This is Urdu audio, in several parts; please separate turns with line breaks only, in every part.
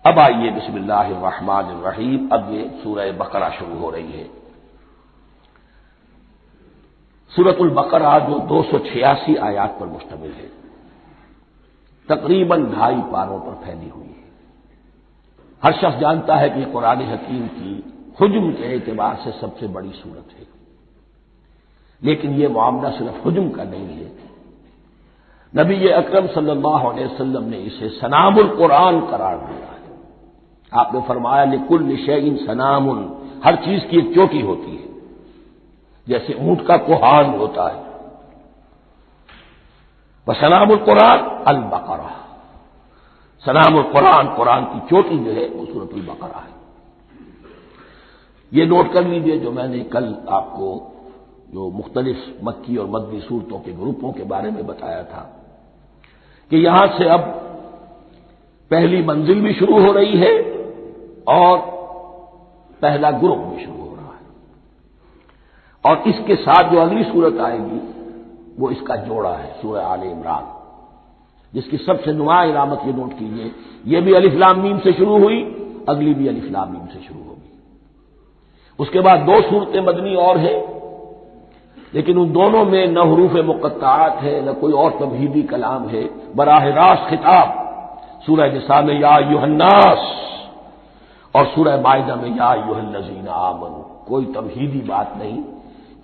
اب آئیے بسم اللہ الرحمن الرحیم، اب یہ سورہ بقرہ شروع ہو رہی ہے۔ سورۃ البقرہ جو 286 آیات پر مشتمل ہے، تقریباً 2.5 پاروں پر پھیلی ہوئی ہے۔ ہر شخص جانتا ہے کہ یہ قرآن حکیم کی حجم کے اعتبار سے سب سے بڑی سورت ہے، لیکن یہ معاملہ صرف حجم کا نہیں ہے۔ نبی اکرم صلی اللہ علیہ وسلم نے اسے سنام القرآن قرار دیا ہے۔ آپ نے فرمایا لکل شیء سنام، ہر چیز کی ایک چوٹی ہوتی ہے، جیسے اونٹ کا کوہان ہوتا ہے۔ وسنام القرآن البقرہ، سنام القرآن، قرآن کی چوٹی جو ہے وہ سورۃ البقرہ ہے۔ یہ نوٹ کر لیجئے جو میں نے کل آپ کو جو مختلف مکی اور مدنی صورتوں کے گروپوں کے بارے میں بتایا تھا کہ یہاں سے اب پہلی منزل بھی شروع ہو رہی ہے اور پہلا گروپ بھی شروع ہو رہا ہے، اور اس کے ساتھ جو اگلی صورت آئے گی وہ اس کا جوڑا ہے، سورہ آل عمران، جس کی سب سے نمایاں علامت یہ نوٹ کیجیے، یہ بھی الف لام میم سے شروع ہوئی، اگلی بھی الف لام میم سے شروع ہوگی۔ اس کے بعد 2 صورتیں مدنی اور ہیں، لیکن ان دونوں میں نہ حروف مقطعات ہے نہ کوئی اور تمہیدی کلام ہے، براہ راست خطاب سورہ نساء میں یا ایھا الناس اور سورہ مائدہ میں یا ایھا الذین آمنوا، کوئی تمہیدی بات نہیں،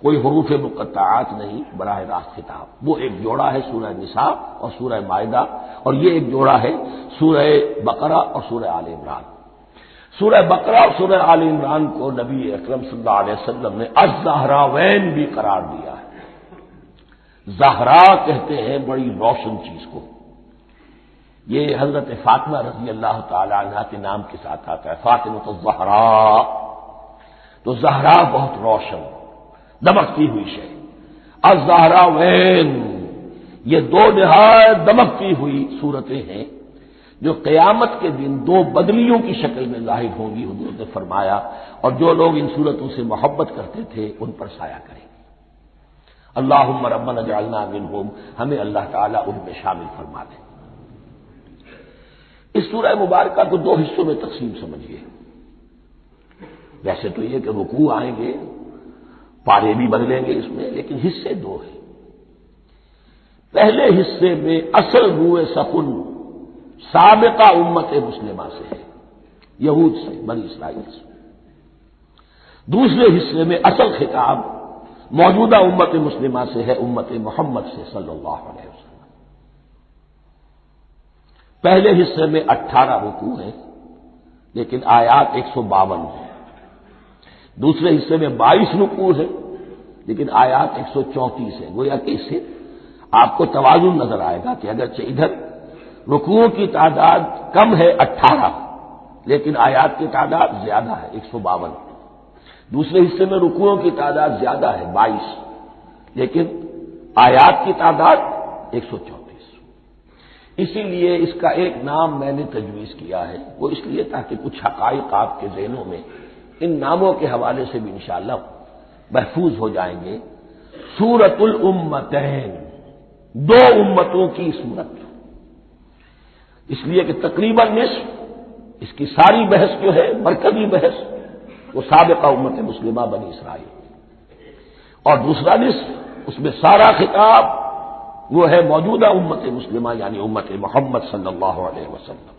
کوئی حروف مقطعات نہیں، براہ راست خطاب۔ وہ ایک جوڑا ہے سورہ نساء اور سورہ مائدہ، اور یہ ایک جوڑا ہے سورہ بقرہ اور سورہ آل عمران۔ سورہ بقرہ اور سورہ آل عمران کو نبی اکرم صلی اللہ علیہ وسلم نے الزہراوین بھی قرار دیا ہے۔ زہرا کہتے ہیں بڑی روشن چیز کو، یہ حضرت فاطمہ رضی اللہ تعالی عنہا کے نام کے ساتھ آتا ہے، فاطمہ الزہراء، تو زہرا بہت روشن دمکتی ہوئی شے۔ الزہراوین، یہ 2 نہایت دمکتی ہوئی صورتیں ہیں جو قیامت کے دن 2 بدلیوں کی شکل میں ظاہر ہوں گی، حضور نے فرمایا، اور جو لوگ ان صورتوں سے محبت کرتے تھے ان پر سایہ کریں گے۔ اللہم ربنا اجعلنا منہم، ہمیں اللہ تعالیٰ ان میں شامل فرما دے۔ اس سورہ مبارکہ کو 2 حصوں میں تقسیم سمجھیے۔ ویسے تو یہ کہ رکوع آئیں گے، پارے بھی بدلیں گے اس میں، لیکن حصے 2 ہیں۔ پہلے حصے میں اصل روئے سخن سابقہ امت مسلمہ سے ہے، یہود سے، بنی اسرائیل سے۔ دوسرے حصے میں اصل خطاب موجودہ امت مسلمہ سے ہے، امت محمد سے صلی اللہ علیہ وسلم۔ پہلے حصے میں 18 رکوع ہیں لیکن آیات 152 ہیں۔ دوسرے حصے میں 22 رکوع ہیں لیکن آیات 134 ہیں۔ گویا کہ اس سے آپ کو توازن نظر آئے گا کہ اگرچہ ادھر رکوعوں کی تعداد کم ہے 18، لیکن آیات کی تعداد زیادہ ہے 152۔ دوسرے حصے میں رکوعوں کی تعداد زیادہ ہے 22، لیکن آیات کی تعداد 134۔ اسی لیے اس کا ایک نام میں نے تجویز کیا ہے، وہ اس لیے تاکہ کچھ حقائق آپ کے ذہنوں میں ان ناموں کے حوالے سے بھی انشاءاللہ محفوظ ہو جائیں گے۔ سورۃ الامتین، 2 امتوں کی صورت، اس لیے کہ تقریباً نصف اس کی ساری بحث جو ہے، مرکزی بحث، وہ سابقہ امت مسلمہ بنی اسرائیل، اور دوسرا نصف اس میں سارا خطاب وہ ہے موجودہ امت مسلمہ یعنی امت محمد صلی اللہ علیہ وسلم۔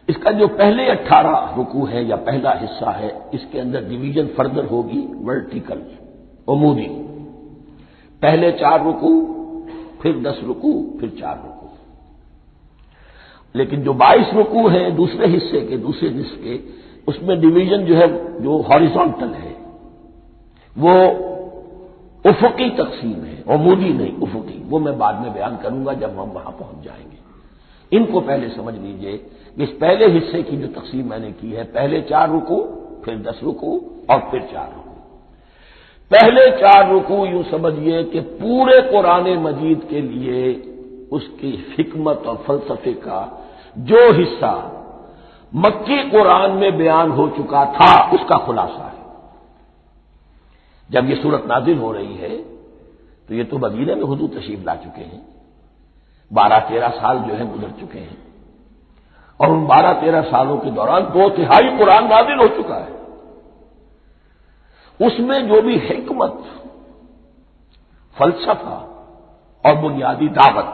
اس کا جو پہلے 18 رکوع ہے یا پہلا حصہ ہے، اس کے اندر ڈویژن فردر ہوگی ورٹیکل، عمودی، پہلے 4 رکوع، پھر 10 رکوع، پھر 4 رکوع۔ لیکن جو 22 رکوع ہیں دوسرے حصے کے، دوسرے نصف کے، اس میں ڈویژن جو ہے جو ہاریزونٹل ہے، وہ افقی تقسیم ہے، عمودی نہیں، افقی۔ وہ میں بعد میں بیان کروں گا جب ہم وہاں پہنچ جائیں گے۔ ان کو پہلے سمجھ لیجئے کہ اس پہلے حصے کی جو تقسیم میں نے کی ہے، پہلے 4 رکوع، پھر 10 رکوع اور پھر 4 رکوع۔ پہلے 4 رکوع یوں سمجھیے کہ پورے قرآن مجید کے لیے اس کی حکمت اور فلسفے کا جو حصہ مکی قرآن میں بیان ہو چکا تھا اس کا خلاصہ ہے۔ جب یہ سورت نازل ہو رہی ہے تو یہ تو مدینہ میں حضور تشریف لا چکے ہیں، 12-13 سال جو ہے گزر چکے ہیں، اور ان 12-13 سالوں کے دوران 2/3 قرآن نازل ہو چکا ہے۔ اس میں جو بھی حکمت، فلسفہ اور بنیادی دعوت،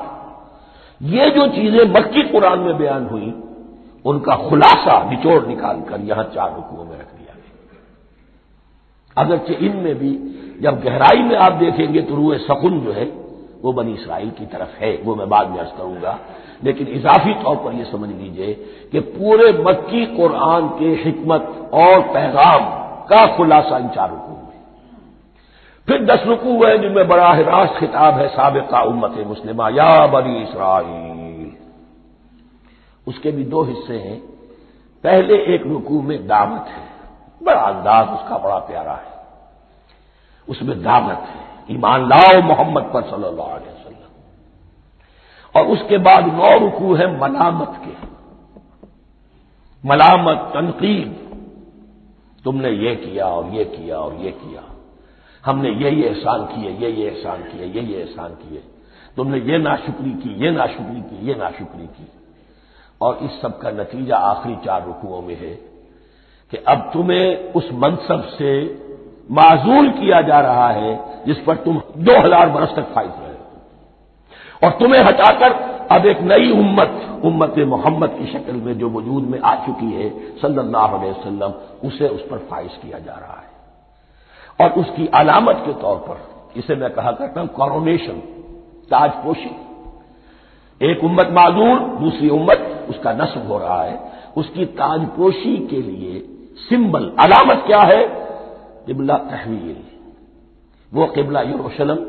یہ جو چیزیں مکی قرآن میں بیان ہوئی، ان کا خلاصہ نچوڑ نکال کر یہاں 4 رکوعوں میں رکھ دیا گیا۔ اگرچہ ان میں بھی جب گہرائی میں آپ دیکھیں گے تو روح سخن جو ہے وہ بنی اسرائیل کی طرف ہے، وہ میں بعد میں عرض کروں گا، لیکن اضافی طور پر یہ سمجھ لیجئے کہ پورے مکی قرآن کے حکمت اور پیغام کا خلاصہ ان 4 رکوعوں میں۔ پھر 10 رکوع ہیں جن میں براہ راست خطاب ہے سابقہ امت مسلمہ، یا بنی اسرائیل۔ اس کے بھی 2 حصے ہیں۔ پہلے ایک رکوع میں دعوت ہے، بڑا انداز اس کا بڑا پیارا ہے، اس میں دعوت ہے، ایمان لاؤ محمد پر صلی اللہ علیہ وسلم۔ اور اس کے بعد 9 رکوع ہیں ملامت کے، ملامت، تنقید، تم نے یہ کیا اور یہ کیا اور یہ کیا، ہم نے یہ احسان کیے، یہ احسان کیے، یہ احسان کیے، تم نے یہ ناشکری کی، یہ ناشکری کی، یہ ناشکری کی۔ اور اس سب کا نتیجہ آخری 4 رکوعوں میں ہے کہ اب تمہیں اس منصب سے معزول کیا جا رہا ہے جس پر تم 2000 برس تک فائز رہے، اور تمہیں ہٹا کر اب ایک نئی امت محمد کی شکل میں جو وجود میں آ چکی ہے صلی اللہ علیہ وسلم، اسے اس پر فائز کیا جا رہا ہے۔ اور اس کی علامت کے طور پر اسے میں کہا کرتا ہوں کورونیشن، تاج پوشی۔ ایک امت معذور، دوسری امت اس کا نصب ہو رہا ہے، اس کی تاج پوشی کے لیے سمبل، علامت کیا ہے؟ قبلہ تحویل، وہ قبلہ یروشلم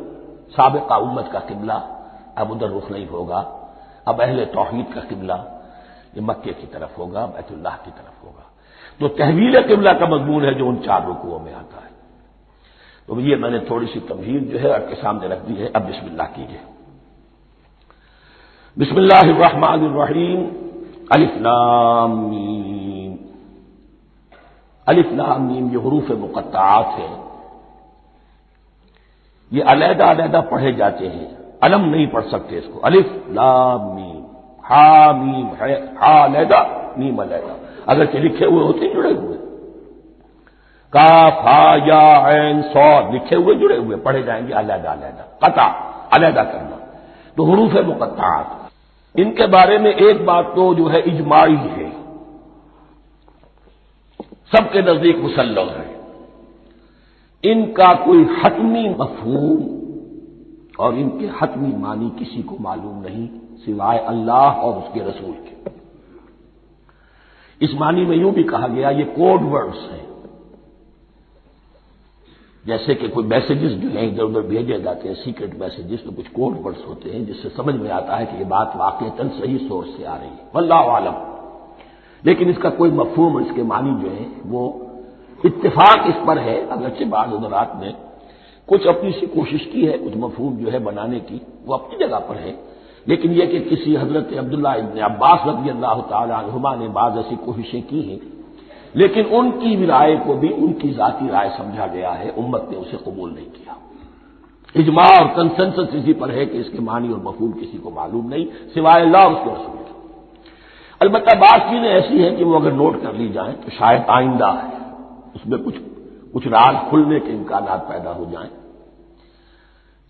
سابقہ امت کا قبلہ اب ادھر رخ نہیں ہوگا، اب اہل توحید کا قبلہ یہ مکے کی طرف ہوگا، بیت اللہ کی طرف ہوگا۔ تو تحویل قبلہ کا مضمون ہے جو ان 4 رکوعوں میں آتا ہے۔ تو یہ میں نے تھوڑی سی تمہید جو ہے آپ کے سامنے رکھ دی ہے۔ اب بسم اللہ کیجیے۔ بسم اللہ الرحمن الرحیم، الف لام میم۔ الف لام میم یہ حروف مقطعات ہیں، یہ علیحدہ علیحدہ پڑھے جاتے ہیں، علم نہیں پڑھ سکتے اس کو۔ الف لام میم، ہا میم ہے، ہا علیحدہ میم علیحدہ، اگرچہ لکھے ہوئے ہوتے ہیں جڑے ہوئے، کاف ہا یا عین صاد لکھے ہوئے جڑے ہوئے پڑھے جائیں گے علیحدہ علیحدہ، قطع علیحدہ کرنا۔ تو حروف مقطعات، ان کے بارے میں ایک بات تو جو ہے اجماعی ہے، سب کے نزدیک مسلم ہے، ان کا کوئی حتمی مفہوم اور ان کے حتمی معنی کسی کو معلوم نہیں سوائے اللہ اور اس کے رسول کے۔ اس معنی میں یوں بھی کہا گیا یہ کوڈ ورڈز ہیں، جیسے کہ کوئی میسیجز جو ہیں ادھر ادھر بھیجے جاتے ہیں، سیکرٹ میسیجز، تو کچھ کوڈ ورڈز ہوتے ہیں جس سے سمجھ میں آتا ہے کہ یہ بات واقعتاً صحیح سورس سے آ رہی ہے، واللہ عالم۔ لیکن اس کا کوئی مفہوم اور اس کے معنی جو ہے وہ اتفاق اس پر ہے، اگرچہ بعض حضرات نے کچھ اپنی سی کوشش کی ہے، کچھ مفہوم جو ہے بنانے کی، وہ اپنی جگہ پر ہے، لیکن یہ کہ کسی حضرت عبداللہ ابن عباس رضی اللہ تعالی عنہما نے بعض ایسی کوششیں کی ہیں، لیکن ان کی رائے کو بھی ان کی ذاتی رائے سمجھا گیا ہے، امت نے اسے قبول نہیں کیا۔ اجماع اور کنسنسس اسی پر ہے کہ اس کے معنی اور مفہوم کسی کو معلوم نہیں سوائے اللہ اور اس کے رسول کے۔ البتہ بعض چیزیں ایسی ہیں کہ وہ اگر نوٹ کر لی جائیں تو شاید آئندہ ہے اس میں کچھ راز کھلنے کے امکانات پیدا ہو جائیں۔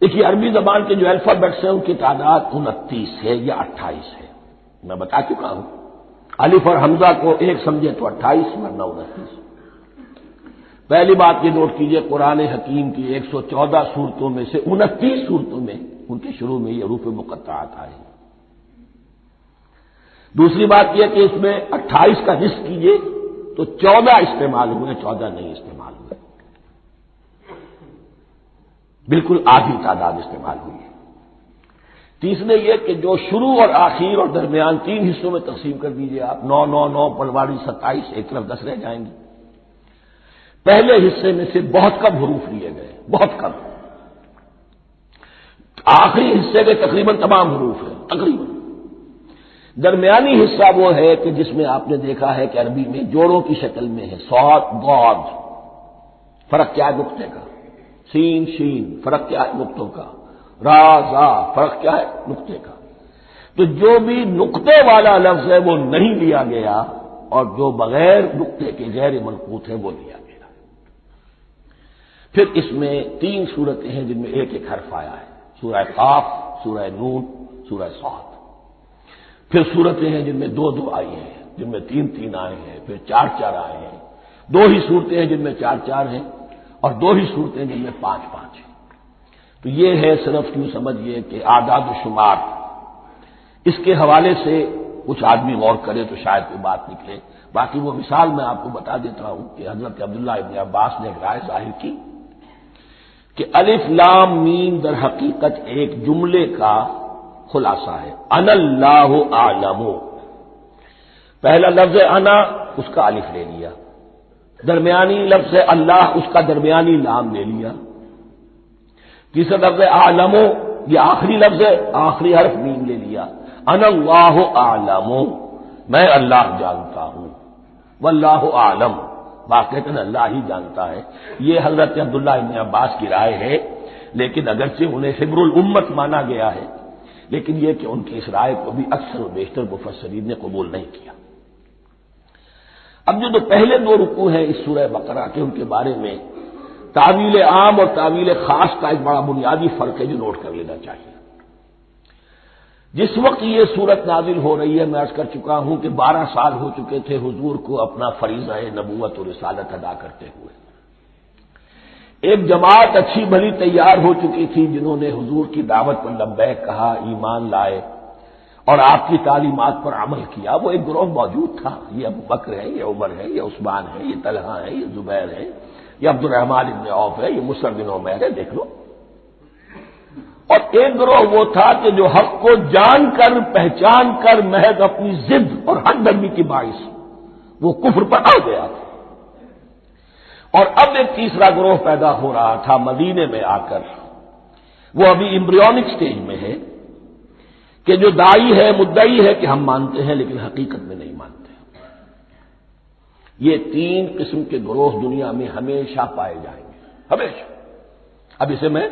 دیکھیے عربی زبان کے جو الفابیٹس ہیں ان کی تعداد 29 ہے یا 28 ہے، میں بتا چکا ہوں۔ الف اور حمزہ کو ایک سمجھے تو 28 ورنہ 29۔ پہلی بات یہ نوٹ کیجئے قرآن حکیم کی 114 سورتوں میں سے 29 سورتوں میں ان کے شروع میں یہ حروف مقطعات آئے ہیں۔ دوسری بات یہ کہ اس میں 28 کا نصف کیجئے تو 14 استعمال ہوئے، 14 نہیں استعمال ہوئے، بالکل آدھی تعداد استعمال ہوئی ہے۔ تیسرے یہ کہ جو شروع اور آخر اور درمیان 3 حصوں میں تقسیم کر دیجئے آپ، 9 9 9 پلواڑی 27، ایک طرف 10 رہ جائیں گی۔ پہلے حصے میں سے بہت کم حروف لیے گئے، بہت کم۔ آخری حصے کے تقریباً تمام حروف ہیں، تقریباً۔ درمیانی حصہ وہ ہے کہ جس میں آپ نے دیکھا ہے کہ عربی میں جوڑوں کی شکل میں ہے، صاد ضاد، فرق کیا ہے نقطے کا، سین شین فرق کیا ہے نقطوں کا، را زا فرق کیا ہے نقطے کا۔ تو جو بھی نقطے والا لفظ ہے وہ نہیں لیا گیا، اور جو بغیر نقطے کے غیر منقوط ہے وہ لیا گیا۔ پھر اس میں 3 صورتیں ہیں جن میں ایک ایک حرف آیا ہے، سورہ قاف، سورہ نون، سورہ صاد۔ پھر صورتیں ہیں جن میں 2 آئی ہیں، جن میں 3 آئے ہیں، پھر 4 آئے ہیں۔ 2 ہی صورتیں ہیں جن میں 4 ہیں، اور 2 ہی صورتیں جن میں 5 ہیں۔ تو یہ ہے صرف یوں سمجھیے کہ اعداد و شمار۔ اس کے حوالے سے کچھ آدمی غور کرے تو شاید کوئی بات نکلے۔ باقی وہ مثال میں آپ کو بتا دیتا ہوں کہ حضرت عبداللہ ابن عباس نے ایک رائے ظاہر کی کہ الف لام میم در حقیقت ایک جملے کا خلاصہ ہے۔ انا اللہ اعلم، پہلا لفظ انا، اس کا الف لے لیا، درمیانی لفظ اللہ، اس کا درمیانی لام لے لیا، تیسرا لفظ اعلم، یہ آخری لفظ ہے، آخری حرف میم لے لیا، انا اللہ اعلم، میں اللہ جانتا ہوں، واللہ اعلم، واقعتاً اللہ ہی جانتا ہے۔ یہ حضرت عبداللہ ابن عباس کی رائے ہے، لیکن اگرچہ انہیں حبر الامت مانا گیا ہے، لیکن یہ کہ ان کی اس رائے کو بھی اکثر و بیشتر مفسرین نے قبول نہیں کیا۔ اب جو پہلے 2 رکوع ہیں اس سورہ بقرہ کے، ان کے بارے میں تعویل عام اور تعویل خاص کا ایک بڑا بنیادی فرق ہے جو نوٹ کر لینا چاہیے۔ جس وقت یہ صورت نازل ہو رہی ہے، میں عرض کر چکا ہوں کہ 12 سال ہو چکے تھے حضور کو اپنا فریضہ نبوت و رسالت ادا کرتے ہوئے۔ ایک جماعت اچھی بھلی تیار ہو چکی تھی جنہوں نے حضور کی دعوت پر لبیک کہا، ایمان لائے اور آپ کی تعلیمات پر عمل کیا۔ وہ ایک گروہ موجود تھا، یہ ابو بکر ہے، یہ عمر ہے، یہ عثمان ہے، یہ طلحہ ہے، یہ زبیر ہے، یہ عبد الرحمن ابن عوف ہے، یہ مصعب بن عمیر ہے، دیکھ لو۔ اور ایک گروہ وہ تھا کہ جو حق کو جان کر پہچان کر محض اپنی ضد اور ہٹ درمی کی باعث وہ کفر پر آ گیا تھا۔ اور اب ایک تیسرا گروہ پیدا ہو رہا تھا مدینے میں آ کر، وہ ابھی ایمبریونک سٹیج میں ہے، کہ جو داعی ہے، مدعی ہے کہ ہم مانتے ہیں لیکن حقیقت میں نہیں مانتے۔ یہ 3 قسم کے گروہ دنیا میں ہمیشہ پائے جائیں گے، ہمیشہ۔ اب اسے میں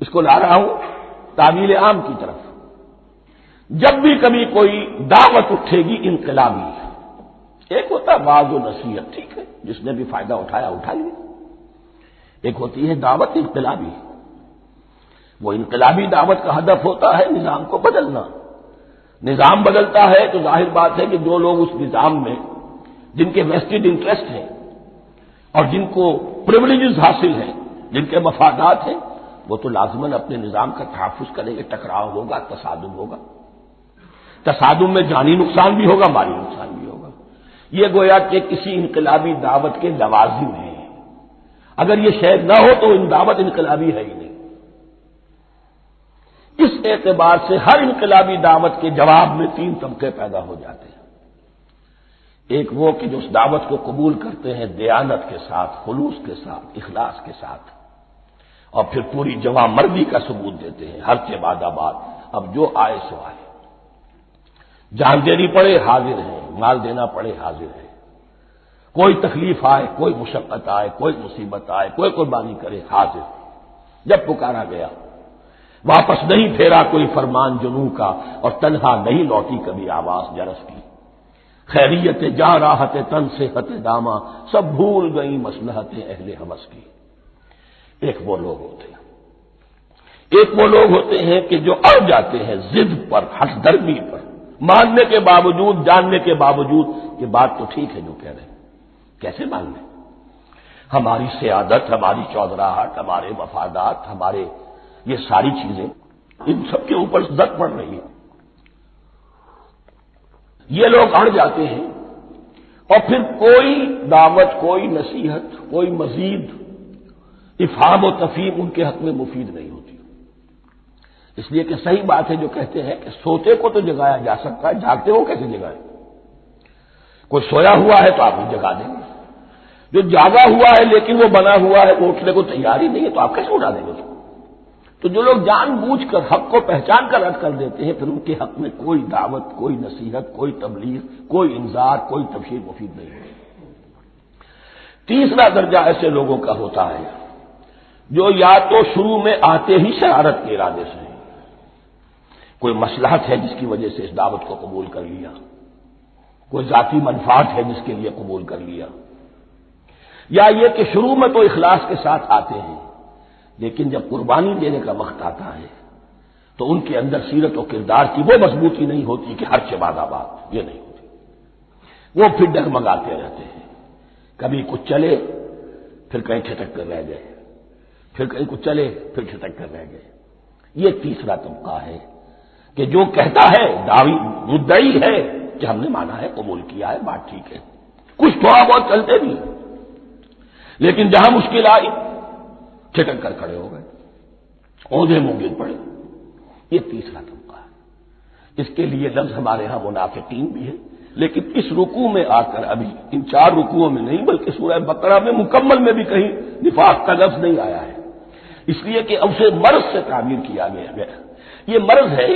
اس کو لا رہا ہوں تعویل عام کی طرف۔ جب بھی کبھی کوئی دعوت اٹھے گی انقلابی، ایک ہوتا ہے وعظ و نصیحت، ٹھیک ہے، جس نے بھی فائدہ اٹھایا اٹھا لیا۔ ایک ہوتی ہے دعوت انقلابی، وہ انقلابی دعوت کا ہدف ہوتا ہے نظام کو بدلنا۔ نظام بدلتا ہے تو ظاہر بات ہے کہ جو لوگ اس نظام میں جن کے ویسٹڈ انٹرسٹ ہیں اور جن کو پریولیجز حاصل ہیں، جن کے مفادات ہیں، وہ تو لازماً اپنے نظام کا تحفظ کریں گے، ٹکراؤ ہوگا، تصادم ہوگا، تصادم میں جانی نقصان بھی ہوگا، مالی نقصان بھی ہوگا۔ یہ گویا کہ کسی انقلابی دعوت کے لوازم ہیں، اگر یہ شے نہ ہو تو دعوت انقلابی ہے ہی نہیں۔ اس اعتبار سے ہر انقلابی دعوت کے جواب میں 3 طبقے پیدا ہو جاتے ہیں۔ ایک وہ کہ جو اس دعوت کو قبول کرتے ہیں دیانت کے ساتھ، خلوص کے ساتھ، اخلاص کے ساتھ، اور پھر پوری جواں مردی کا ثبوت دیتے ہیں، ہر کے بعد آباد، اب جو آئے سو آئے، جان دینی پڑے حاضر ہیں، مال دینا پڑے حاضر ہیں، کوئی تکلیف آئے، کوئی مشقت آئے، کوئی مصیبت آئے، کوئی قربانی کرے، حاضر۔ جب پکارا گیا واپس نہیں پھیرا کوئی فرمان جنوں کا، اور تنہا نہیں لوٹی کبھی آواز جرس کی، خیریت جا راحت تن صحت داما، سب بھول گئی مصلحت اہل حوث کی۔ ایک وہ لوگ ہوتے ہیں کہ جو اڑ جاتے ہیں ضد پر، ہٹ درمی پر، ماننے کے باوجود، جاننے کے باوجود یہ بات تو ٹھیک ہے جو کہہ رہے ہیں، کیسے مان لیں؟ ہماری سیادت، ہماری چودراہٹ، ہمارے مفادات، ہمارے یہ ساری چیزیں، ان سب کے اوپر زد پڑ رہی ہے۔ یہ لوگ اڑ جاتے ہیں، اور پھر کوئی دعوت، کوئی نصیحت، کوئی مزید افہام و تفہیم ان کے حق میں مفید نہیں ہوتی۔ اس لیے کہ صحیح بات ہے جو کہتے ہیں کہ سوتے کو تو جگایا جا سکتا ہے، جاگتے ہو کیسے جگائے؟ کوئی سویا ہوا ہے تو آپ بھی جگا دیں گے، جو جاگا ہوا ہے لیکن وہ بنا ہوا ہے، وہ اٹھنے کو تیار ہی نہیں ہے، تو آپ کیسے اٹھا دیں گے اس کو؟ تو جو لوگ جان بوجھ کر حق کو پہچان کر رد کر دیتے ہیں، پھر ان کے حق میں کوئی دعوت، کوئی نصیحت، کوئی تبلیغ، کوئی انذار، کوئی تبشیر مفید نہیں ہوتی۔ تیسرا درجہ ایسے لوگوں کا ہوتا ہے جو یا تو شروع میں آتے ہی شرارت کے ارادے سے، کوئی مصلحت ہے جس کی وجہ سے اس دعوت کو قبول کر لیا، کوئی ذاتی منفعت ہے جس کے لیے قبول کر لیا، یا یہ کہ شروع میں تو اخلاص کے ساتھ آتے ہیں لیکن جب قربانی دینے کا وقت آتا ہے تو ان کے اندر سیرت و کردار کی وہ مضبوطی نہیں ہوتی کہ ہر چباد آباد، یہ نہیں ہوتی، وہ پھر ڈگمگاتے رہتے ہیں، کبھی کچھ چلے پھر کہیں چھٹک کر رہ گئے، پھر کہیں کچھ چلے پھر چھٹک کر رہ گئے۔ یہ تیسرا طبقہ ہے کہ جو کہتا ہے دعوی مدعی ہے کہ ہم نے مانا ہے، قبول کیا ہے، بات ٹھیک ہے، کچھ تھوڑا بہت چلتے بھی لیکن جہاں مشکل آئی چھٹک کر کھڑے ہو گئے، عہدے منہ گر پڑے۔ یہ تیسرا طبقہ ہے۔ اس کے لیے لفظ ہمارے ہاں منافقین بھی ہے، لیکن اس رکوع میں آ کر ابھی ان 4 رکوعوں میں نہیں بلکہ سورہ بقرہ میں مکمل میں بھی کہیں نفاق کا لفظ نہیں آیا ہے، اس لیے کہ اسے مرض سے تعبیر کیا گیا ہے۔ یہ مرض ہے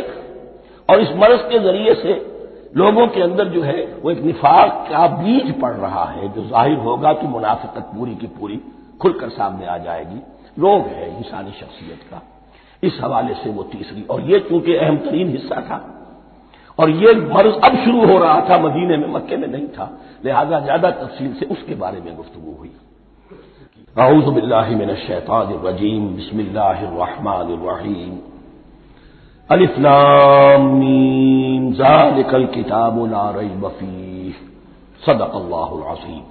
اور اس مرض کے ذریعے سے لوگوں کے اندر جو ہے وہ ایک نفاق کا بیج پڑ رہا ہے جو ظاہر ہوگا کہ منافقت پوری کی پوری کھل کر سامنے آ جائے گی۔ روگ ہے انسانی شخصیت کا، اس حوالے سے وہ تیسری، اور یہ چونکہ اہم ترین حصہ تھا اور یہ مرض اب شروع ہو رہا تھا، مدینے میں، مکے میں نہیں تھا، لہذا زیادہ تفصیل سے اس کے بارے میں گفتگو ہوئی۔ اعوذ باللہ من الشیطان الرجیم، بسم اللہ الرحمن الرحیم، الف لام میم ذالک الکتاب لا ریب فیہ صدق اللہ العظیم۔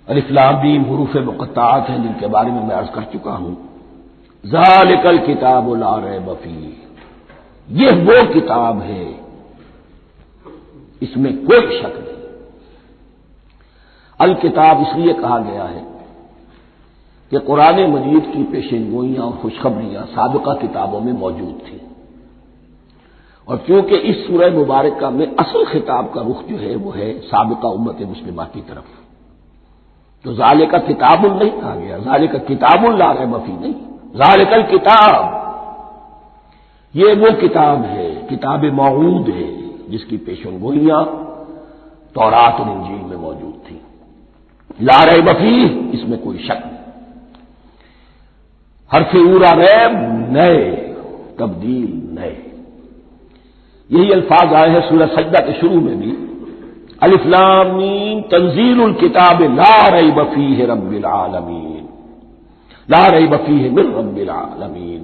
الف لام میم حروف مقطعات ہیں جن کے بارے میں عرض کر چکا ہوں۔ ذالک الکتاب لا ریب فیہ، یہ وہ کتاب ہے اس میں کوئی شک نہیں۔ الکتاب اس لیے کہا گیا ہے کہ قرآن مجید کی پیشین گوئیاں اور خوشخبریاں سابقہ کتابوں میں موجود تھیں، اور چونکہ اس سورہ مبارکہ میں اصل خطاب کا رخ جو ہے وہ ہے سابقہ امت مسلمہ کی طرف، تو ذالک کتاب نہیں کہا گیا، ذالک کتاب لا ریب فیہ نہیں، ذالک الکتاب یہ وہ کتاب ہے، کتاب موعود ہے جس کی پیشن گوئیاں تورات اور انجیل میں موجود تھیں۔ لا ریب فیہ، اس میں کوئی شک نہیں۔ حرف اورا ریب، نئے، تبدیل، نئے، یہی الفاظ آئے ہیں سورہ سجدہ کے شروع میں بھی، الف لام میم تنزیل الکتاب لا ریب فیہ رب العالمین، لا ریب فیہ من رب العالمین،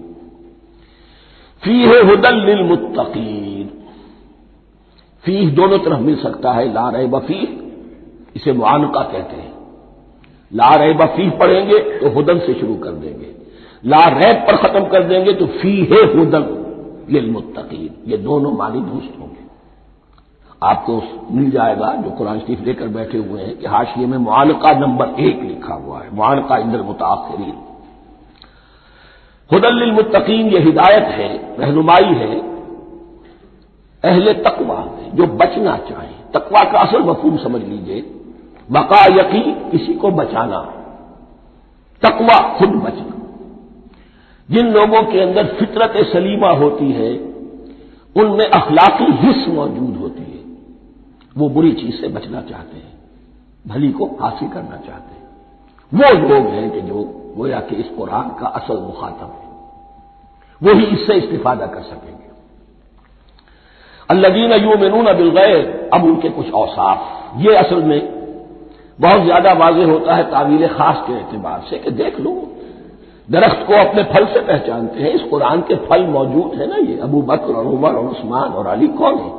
فیہ ھدی للمتقین۔ فیہ دونوں طرف مل سکتا ہے، لا ریب فیہ اسے معانقہ کہتے ہیں، لا ریب فیہ پڑھیں گے تو ھدی سے شروع کر دیں گے، لا ریب پر ختم کر دیں گے تو فیہ ھدی للمتقین، یہ دونوں معنی درست ہوں گے۔ آپ کو مل جائے گا جو قرآن شریف لے کر بیٹھے ہوئے ہیں کہ حاشیے میں معانقہ نمبر 1 لکھا ہوا ہے، معانقہ عند المتاخرین۔ ھدی للمتقین یہ ہدایت ہے، رہنمائی ہے اہل تقویٰ میں جو بچنا چاہیں۔ تقویٰ کا اصل مفہوم سمجھ لیجئے، بقا یقی کسی کو بچانا، تقویٰ خود بچنا۔ جن لوگوں کے اندر فطرت سلیمہ ہوتی ہے ان میں اخلاقی حس موجود ہوتی ہے، وہ بری چیز سے بچنا چاہتے ہیں، بھلی کو حاصل کرنا چاہتے ہیں، وہ لوگ ہیں کہ جو گویا کہ اس قرآن کا اصل مخاطب ہے، وہی اس سے استفادہ کر سکیں گے۔ الذین یؤمنون بالغیب، اب ان کے کچھ اوصاف، یہ اصل میں بہت زیادہ واضح ہوتا ہے تعویل خاص کے اعتبار سے کہ دیکھ لو درخت کو اپنے پھل سے پہچانتے ہیں، اس قرآن کے پھل موجود ہیں نا، یہ ابو بکر اور عمر اور عثمان اور علی کون ہیں؟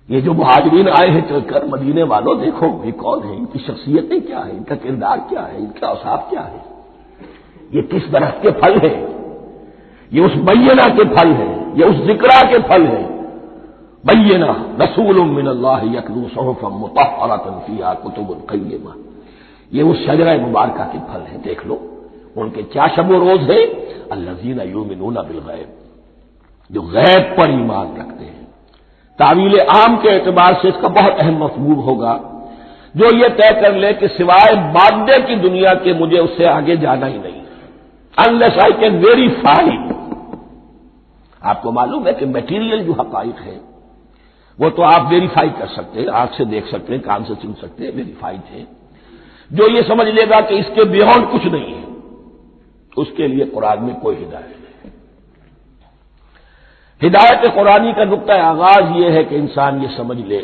یہ جو مہاجرین آئے ہیں چل کر، مدینے والوں دیکھو یہ کون ہیں، ان کی شخصیتیں کیا ہیں، ان کا کردار کیا ہے، ان کا اوصاف کیا ہے، یہ کس درخت کے پھل ہیں؟ یہ اس بینہ کے پھل ہیں، یہ اس ذکرہ کے پھل ہیں۔ بینہ رسول من اللہ یتلو صحفا مطہرۃ فیہا کتب قیمہ، یہ اس شجرہ مبارکہ کے پھل ہیں، دیکھ لو ان کے کیا شب و روز ہے، الذین یؤمنون بالغیب، جو غیب پر ایمان رکھتے ہیں۔ تعویل عام کے اعتبار سے اس کا بہت اہم مفہوم ہوگا، جو یہ طے کر لے کہ سوائے مادے کی دنیا کے مجھے اس سے آگے جانا ہی نہیں، unless I can verify۔ آپ کو معلوم ہے کہ میٹیریل جو حقائق ہے وہ تو آپ ویریفائی کر سکتے ہیں، آنکھ سے دیکھ سکتے ہیں، کان سے سن سکتے ہیں، ویریفائڈ ہے۔ جو یہ سمجھ لے گا کہ اس کے بیونڈ کچھ نہیں ہے، اس کے لیے قرآن میں کوئی ہدایت نہیں۔ ہدایت قرآنی کا نقطہ آغاز یہ ہے کہ انسان یہ سمجھ لے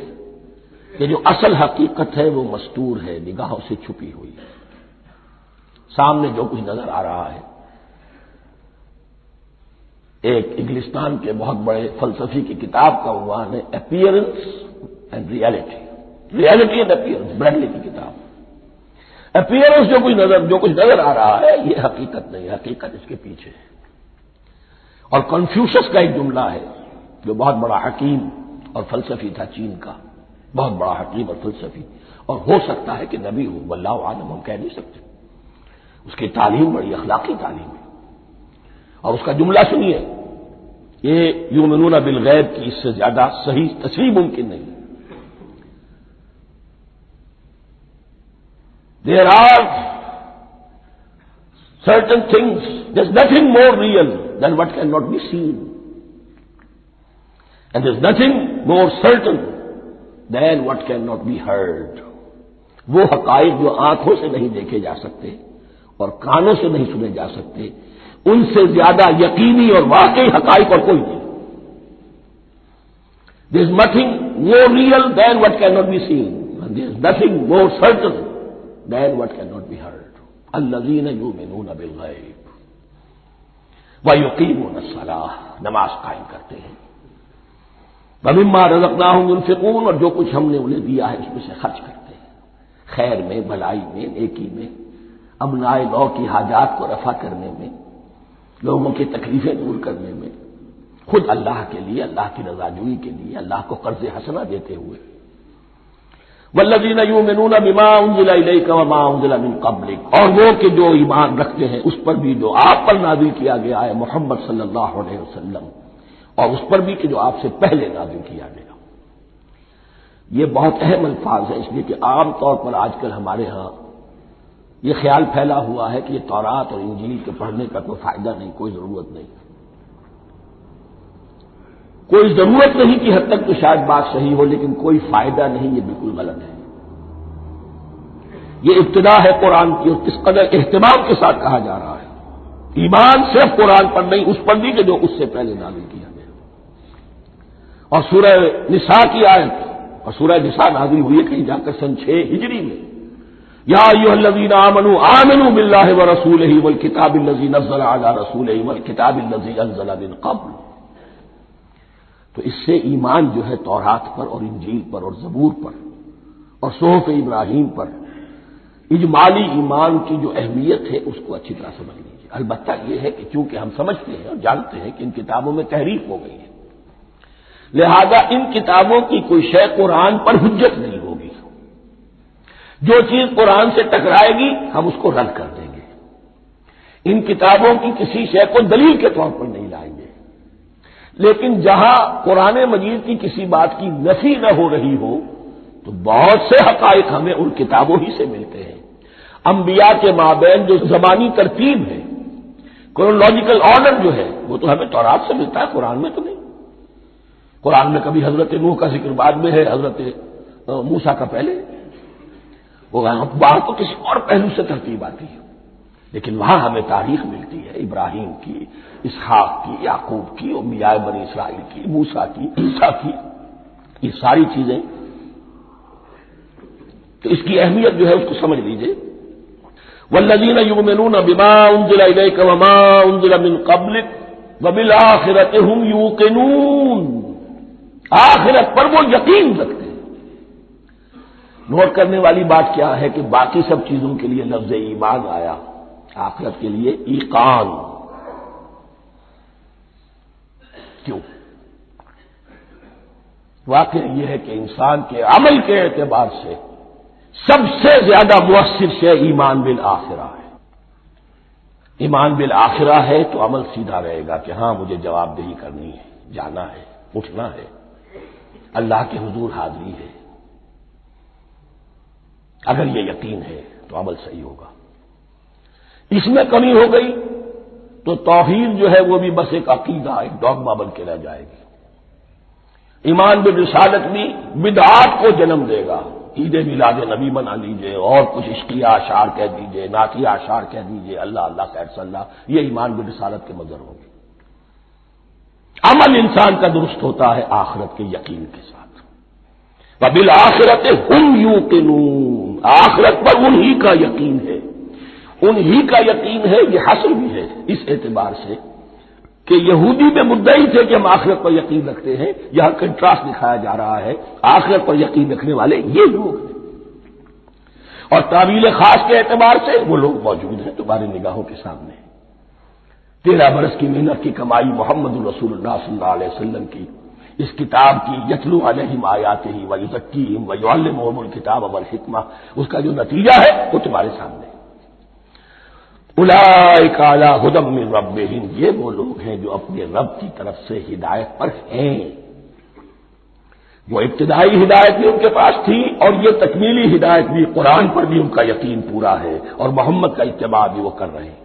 کہ جو اصل حقیقت ہے وہ مستور ہے، نگاہوں سے چھپی ہوئی ہے، سامنے جو کچھ نظر آ رہا ہے۔ ایک انگلستان کے بہت بڑے فلسفی کی کتاب کا عنوان ہے appearance and reality, reality and appearance, Bradley کی کتاب۔ اپیئرنس جو کچھ نظر آ رہا ہے یہ حقیقت نہیں، حقیقت اس کے پیچھے ہے۔ اور کنفیوشس کا ایک جملہ ہے جو بہت بڑا حکیم اور فلسفی تھا چین کا، بہت بڑا حکیم اور فلسفی، اور ہو سکتا ہے کہ نبی ہو، واللہ عالم، ہم کہہ نہیں سکتے۔ اس کی تعلیم بڑی اخلاقی تعلیم ہے، اور اس کا جملہ سنیے، یہ یؤمنون بالغیب کی اس سے زیادہ صحیح تصریح ممکن نہیں۔ There are certain things, there's nothing more real than what cannot be seen. And there's nothing more certain than what cannot be heard. وہ حقائق جو آنکھوں سے نہیں دیکھے جا سکتے اور کانوں سے نہیں سنے جا سکتے، ان سے زیادہ یقینی اور واقعی حقائق اور کوئی نہیں۔ There's nothing more real than what cannot be seen. And there's nothing more certain than what cannot be heard. الذین یؤمنون بالغیب ویقیمون الصلاۃ، نماز قائم کرتے ہیں، ومما رزقناہم ينفقون، اور جو کچھ ہم نے انہیں دیا ہے اس میں سے خرچ کرتے ہیں، خیر میں، بھلائی میں، نیکی میں، ابنائے نو کی حاجات کو رفع کرنے میں، لوگوں کی تکلیفیں دور کرنے میں، خود اللہ کے لیے، اللہ کی رضا جوئی کے لیے، اللہ کو قرض حسنہ دیتے ہوئے۔ والذین یؤمنون بما انزل الیک وما انزل من قبلک، اور وہ کہ جو ایمان رکھتے ہیں اس پر بھی جو آپ پر نازل کیا گیا ہے محمد صلی اللہ علیہ وسلم، اور اس پر بھی کہ جو آپ سے پہلے نازل کیا گیا۔ یہ بہت اہم الفاظ ہیں، اس لیے کہ عام طور پر آج کل ہمارے ہاں یہ خیال پھیلا ہوا ہے کہ یہ تورات اور انجیل کے پڑھنے کا کوئی فائدہ نہیں، کوئی ضرورت نہیں، کوئی ضرورت نہیں کی حد تک تو شاید بات صحیح ہو، لیکن کوئی فائدہ نہیں، یہ بالکل غلط ہے۔ یہ ابتدا ہے قرآن کی، اور کس قدر اہتمام کے ساتھ کہا جا رہا ہے۔ ایمان صرف قرآن پر نہیں، اس پر بھی کہ جو اس سے پہلے نازل کیا گیا۔ اور سورہ نساء کی آیت، اور سورہ نساء نازل ہوئی ہے کہیں جا کر سن 6 ہجری میں، یا ایھا الذین آمنوا آمنوا باللہ ورسولہ والکتاب الذی نزل علی رسولہ والکتاب الذی انزل من قبل۔ تو اس سے ایمان جو ہے تورات پر اور انجیل پر اور زبور پر اور صحف ابراہیم پر، اجمالی ایمان کی جو اہمیت ہے اس کو اچھی طرح سمجھ لیجیے۔ البتہ یہ ہے کہ چونکہ ہم سمجھتے ہیں اور جانتے ہیں کہ ان کتابوں میں تحریف ہو گئی ہے، لہذا ان کتابوں کی کوئی شے قرآن پر حجت نہیں ہوگی۔ جو چیز قرآن سے ٹکرائے گی ہم اس کو رد کر دیں گے، ان کتابوں کی کسی شے کو دلیل کے طور پر نہیں لائیں گے۔ لیکن جہاں قرآن مجید کی کسی بات کی نفی نہ ہو رہی ہو تو بہت سے حقائق ہمیں ان کتابوں ہی سے ملتے ہیں۔ انبیاء کے مابین جو زبانی ترتیب ہے، کرونالوجیکل آرڈر جو ہے، وہ تو ہمیں تورات سے ملتا ہے، قرآن میں تو نہیں۔ قرآن میں کبھی حضرت نوح کا ذکر بعد میں ہے، حضرت موسیٰ کا پہلے، وہ وہاں تو کسی اور پہلو سے ترتیب آتی ہے، لیکن وہاں ہمیں تاریخ ملتی ہے، ابراہیم کی، اسحاق کی، یعقوب کی، انبیاء بنی اسرائیل کی، موسیٰ کی، عیسیٰ کی، یہ ساری چیزیں۔ تو اس کی اہمیت جو ہے اس کو سمجھ لیجئے۔ والذین یؤمنون بما انزل الیک وما انزل من قبلک وبالآخرۃ هم یوقنون، آخرت پر وہ یقین رکھتے ہیں۔ نوٹ کرنے والی بات کیا ہے کہ باقی سب چیزوں کے لیے لفظ ایمان آیا، آخرت کے لیے ایقان کیوں؟ واقعہ یہ ہے کہ انسان کے عمل کے اعتبار سے سب سے زیادہ مؤثر شے ایمان بالآخرہ ہے۔ ایمان بالآخرہ ہے تو عمل سیدھا رہے گا کہ ہاں مجھے جواب دہی کرنی ہے، جانا ہے، اٹھنا ہے، اللہ کے حضور حاضری ہے۔ اگر یہ یقین ہے تو عمل صحیح ہوگا۔ اس میں کمی ہو گئی تو توحید جو ہے وہ بھی بس ایک عقیدہ، ایک ڈوگما بن کے رہ جائے گی۔ ایمان بالرسالت بھی بدعات کو جنم دے گا، عید میلاد نبی منا لیجئے اور کچھ عشقیہ اشعار کہہ دیجئے، نعتیہ اشعار کہہ دیجئے، اللہ اللہ خیر صلی اللہ، یہ ایمان بالرسالت کے مظہر ہوں گے۔ عمل انسان کا درست ہوتا ہے آخرت کے یقین کے ساتھ. وبالآخرۃ ہم یوقنون، آخرت پر انہی کا یقین ہے، انہی کا یقین ہے. یہ حصر بھی ہے اس اعتبار سے کہ یہودی میں مدعی تھے کہ ہم آخرت پر یقین رکھتے ہیں، یہاں کنٹراسٹ دکھایا جا رہا ہے آخرت پر یقین رکھنے والے یہ لوگ ہیں. اور تعویل خاص کے اعتبار سے وہ لوگ موجود ہیں تمہاری نگاہوں کے سامنے. 13 برس کی محنت کی کمائی محمد الرسول اللہ صلی اللہ علیہ وسلم کی اس کتاب کی، یتلو علیہم آیاتہ ویزکیہم ویعلمہم الکتاب والحکمہ، اس کا جو نتیجہ ہے وہ تمہارے سامنے. اولئک علی ھدی من ربہم، یہ وہ لوگ ہیں جو اپنے رب کی طرف سے ہدایت پر ہیں. وہ ابتدائی ہدایت بھی ان کے پاس تھی اور یہ تکمیلی ہدایت بھی، قرآن پر بھی ان کا یقین پورا ہے اور محمد کا اتباع بھی وہ کر رہے ہیں.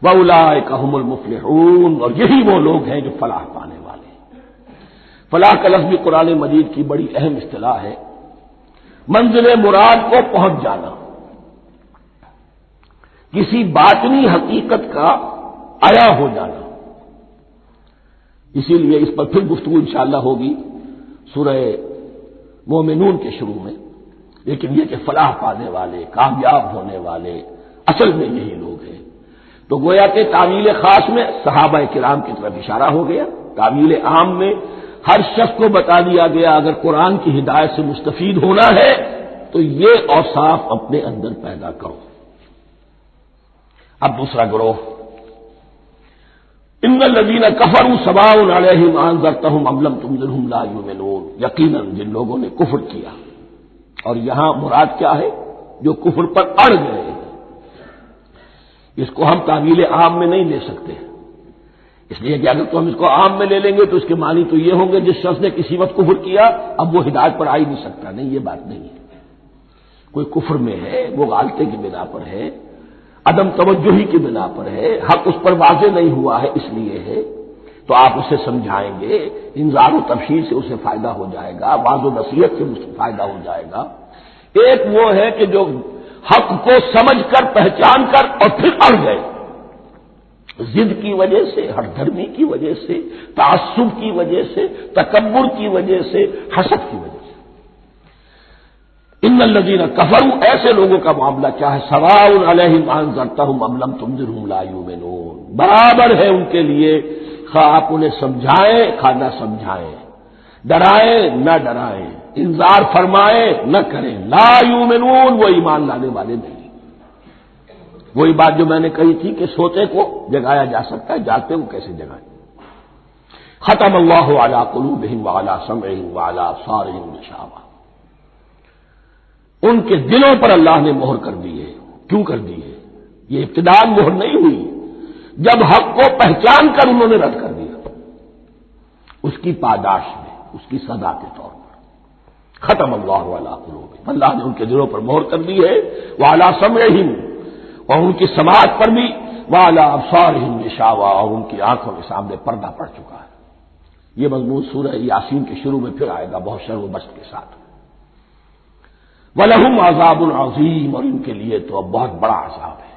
وَأُولَٰئِكَ هُمُ الْمُفْلِحُونَ، اور یہی وہ لوگ ہیں جو فلاح پانے والے ہیں. فلاح کا لفظ بھی قرآن مجید کی بڑی اہم اصطلاح ہے. منزل مراد کو پہنچ جانا، کسی باطنی حقیقت کا عیا ہو جانا. اسی لیے اس پر پھر گفتگو انشاءاللہ ہوگی سورہ مومنون کے شروع میں. لیکن یہ کہ فلاح پانے والے، کامیاب ہونے والے اصل میں یہی لوگ ہیں. تو گویا کہ تعویل خاص میں صحابہ کرام کی طرف اشارہ ہو گیا، تعویل عام میں ہر شخص کو بتا دیا گیا اگر قرآن کی ہدایت سے مستفید ہونا ہے تو یہ اوصاف اپنے اندر پیدا کرو. اب دوسرا گروہ، ان الذین کفروا سواء علیہم انذرتہم ام لم تنذرہم لا یؤمنون، یقیناً جن لوگوں نے کفر کیا. اور یہاں مراد کیا ہے؟ جو کفر پر اڑ گئے. اس کو ہم تعویل عام میں نہیں لے سکتے، اس لیے کہ اگر تو ہم اس کو عام میں لے لیں گے تو اس کے معنی تو یہ ہوں گے جس شخص نے کسی وقت کفر کیا اب وہ ہدایت پر آ ہی نہیں سکتا. نہیں، یہ بات نہیں ہے. کوئی کفر میں ہے، وہ غالطے کی بنا پر ہے، عدم توجہی کی بنا پر ہے، حق اس پر واضح نہیں ہوا ہے اس لیے ہے، تو آپ اسے سمجھائیں گے، انذار و تبشیر سے اسے فائدہ ہو جائے گا، واعظ و نصیحت سے اسے فائدہ ہو جائے گا. ایک وہ ہے کہ جو حق کو سمجھ کر، پہچان کر اور پھر اڑ گئے، ضد کی وجہ سے، ہٹ دھرمی کی وجہ سے، تعصب کی وجہ سے، تکبر کی وجہ سے، حسد کی وجہ سے. ان الذین کفروا، ایسے لوگوں کا معاملہ کیا ہے؟ سواء علیہم انذرتہم ام لم تنذرہم لا یؤمنون، برابر ہے ان کے لیے خواہ آپ انہیں سمجھائیں خواہ نہ سمجھائیں، ڈرائیں نہ ڈرائیں، انذار فرمائیں نہ کریں، لا یؤمنون، وہ ایمان لانے والے نہیں. وہی بات جو میں نے کہی تھی کہ سوتے کو جگایا جا سکتا ہے، جاگتے کو کیسے جگائیں. ختم اللہ علی قلوبہم وعلی سمعہم وعلی ابصارہم غشاوہ، ان کے دلوں پر اللہ نے مہر کر دی ہے. کیوں کر دی ہے؟ یہ ابتداء مہر نہیں ہوئی، جب حق کو پہچان کر انہوں نے رد کر دیا، اس کی پاداش میں، اس کی سزا کے طور پر. ختم اللہ علی قلوبہم، اللہ نے ان کے دلوں پر مہر کر دی ہے، وعلی سمعہم، اور ان کی سماعت پر بھی، وعلی ابصارہم غشاوہ، اور ان کی آنکھوں کے سامنے پردہ پڑ چکا ہے. یہ مضمون سورہ یاسین کے شروع میں پھر آئے گا بہت شر و بست کے ساتھ. وَلَهُمْ عَذَابٌ عَظِيمٌ، اور ان کے لیے تو اب بہت بڑا عذاب ہے.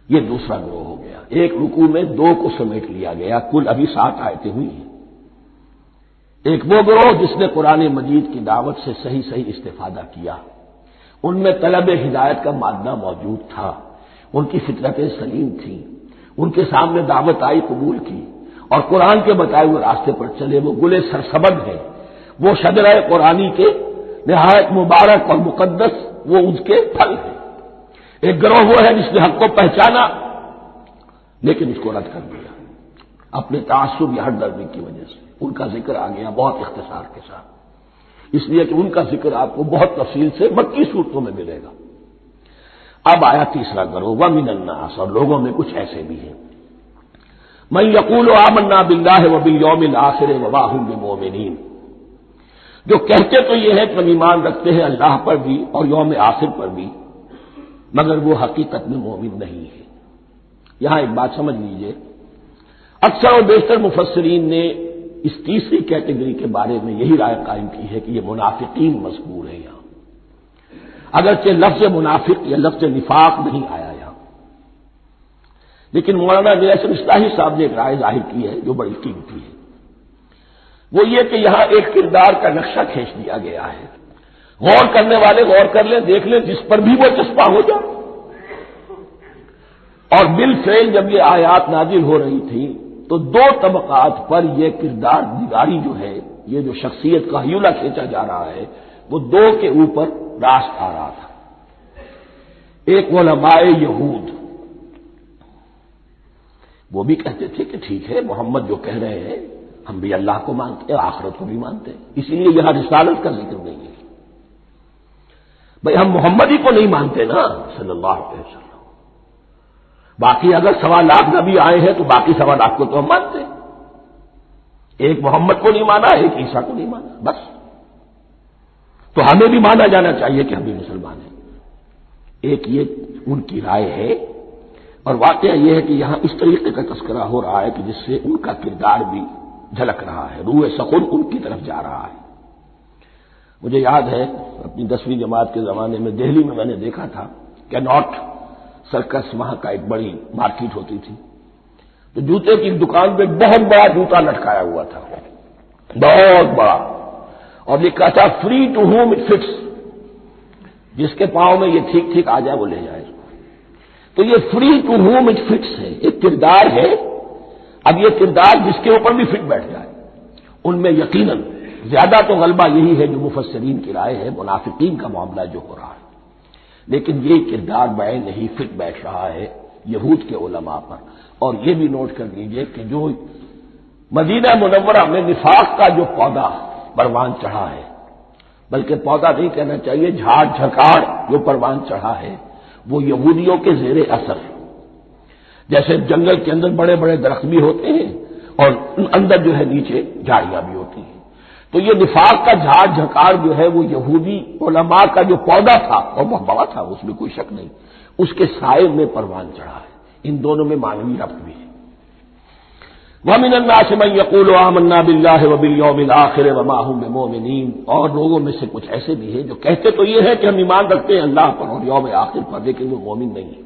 یہ دوسرا گروہ ہو گیا. ایک رکوع میں 2 کو سمیٹ لیا گیا، کل ابھی 7 آیتیں ہوئی ہیں. ایک وہ گروہ جس نے قرآن مجید کی دعوت سے صحیح استفادہ کیا، ان میں طلب ہدایت کا مادہ موجود تھا، ان کی فطرتیں سلیم تھیں، ان کے سامنے دعوت آئی، قبول کی اور قرآن کے بتائے ہوئے راستے پر چلے. وہ گلے سرسبز ہیں، وہ شجرہ قرآنی کے نہایت مبارک اور مقدس وہ اس کے پھل ہیں. ایک گروہ وہ ہے جس نے حق کو پہچانا لیکن اس کو رد کر دیا اپنے تعصب یا ہٹ دھرمی کی وجہ سے. ان کا ذکر آ گیا بہت اختصار کے ساتھ، اس لیے کہ ان کا ذکر آپ کو بہت تفصیل سے مکی صورتوں میں ملے گا. اب آیا تیسرا گروہ، وَمِنَ النَّاسِ، اور لوگوں میں کچھ ایسے بھی ہیں، مَن يَقُولُ آمَنَّا بِاللَّهِ وَبِالْيَوْمِ الْآخِرِ وَمَا هُم بِمُؤْمِنِينَ، جو کہتے تو یہ ہے کہ ہم ایمان رکھتے ہیں اللہ پر بھی اور یوم آخر پر بھی، مگر وہ حقیقت میں مومن نہیں ہے. یہاں ایک بات سمجھ لیجئے، اکثر و بیشتر مفسرین نے اس تیسری کیٹیگری کے بارے میں یہی رائے قائم کی ہے کہ یہ منافقین مذکور ہے یہاں، اگرچہ لفظ منافق یا لفظ نفاق نہیں آیا یہاں، لیکن مولانا نیاسر اصلاحی صاحب نے ایک رائے ظاہر کی ہے جو بڑی قیمتی ہے، وہ یہ کہ یہاں ایک کردار کا نقشہ کھینچ دیا گیا ہے، غور کرنے والے غور کر لیں، دیکھ لیں، جس پر بھی وہ چسپاں ہو جائے۔ اور بالفعل جب یہ آیات نازل ہو رہی تھی تو دو طبقات پر یہ کردار نگاری جو ہے، یہ جو شخصیت کا ہیولہ کھینچا جا رہا ہے، وہ دو کے اوپر راست آ رہا تھا۔ ایک علماء یہود، وہ بھی کہتے تھے کہ ٹھیک ہے محمد جو کہہ رہے ہیں ہم بھی اللہ کو مانتے ہیں، آخرت کو بھی مانتے ہیں، اسی لیے یہاں رسالت کا ذکر نہیں ہے۔ بھئی ہم محمد ہی کو نہیں مانتے نا صلی اللہ علیہ وسلم، باقی اگر 1.25 نبی آئے ہیں تو باقی 1.25 کو تو ہم مانتے ہیں، ایک محمد کو نہیں مانا، ایک عیسیٰ کو نہیں مانا، بس تو ہمیں بھی مانا جانا چاہیے کہ ہم بھی مسلمان ہیں۔ ایک یہ ان کی رائے ہے، اور واقعہ یہ ہے کہ یہاں اس طریقے کا تذکرہ ہو رہا ہے کہ جس سے ان کا کردار بھی جھلک رہا ہے، روح سخن ان کی طرف جا رہا ہے۔ مجھے یاد ہے اپنی 10ویں جماعت کے زمانے میں دہلی میں نے دیکھا تھا کہ ناٹ سرکس وہاں کا ایک بڑی مارکیٹ ہوتی تھی، تو جوتے کی دکان پہ بہت بڑا جوتا لٹکایا ہوا تھا، بہت بڑا، اور لکھا تھا free to whom it fits, جس کے پاؤں میں یہ ٹھیک ٹھیک آ جائے وہ لے جائے۔ تو یہ free to whom it fits ہے، ایک کردار ہے، اب یہ کردار جس کے اوپر بھی فٹ بیٹھ جائے۔ ان میں یقیناً زیادہ تو غلبہ یہی ہے جو مفسرین کی رائے ہے، منافقین کا معاملہ جو ہو رہا ہے، لیکن یہ کردار بعین نہیں فٹ بیٹھ رہا ہے یہود کے علماء پر۔ اور یہ بھی نوٹ کر لیجئے کہ جو مدینہ منورہ میں نفاق کا جو پودا پروان چڑھا ہے، بلکہ پودا نہیں کہنا چاہیے، جھاڑ جھکاڑ جو پروان چڑھا ہے، وہ یہودیوں کے زیر اثر، جیسے جنگل کے اندر بڑے بڑے درخت بھی ہوتے ہیں اور اندر جو ہے نیچے جھاڑیاں بھی ہوتی ہیں، تو یہ نفاق کا جھاڑ جھکاڑ جو ہے وہ یہودی علماء کا جو پودا تھا اور وہ بڑا تھا، اس میں کوئی شک نہیں، اس کے سائے میں پروان چڑھا ہے۔ ان دونوں میں معنوی ربط بھی ہے۔ وَمِنَ النَّاسِ مَن يَقُولُ آمَنَّا بِاللَّهِ وَبِالْيَوْمِ الْآخِرِ وَمَا هُم بِمُؤْمِنِينَ، اور لوگوں میں سے کچھ ایسے بھی ہیں جو کہتے تو یہ ہے کہ ہم ایمان رکھتے ہیں اللہ پر اور یوم آخر پر، لیکن وہ مومن نہیں ہیں۔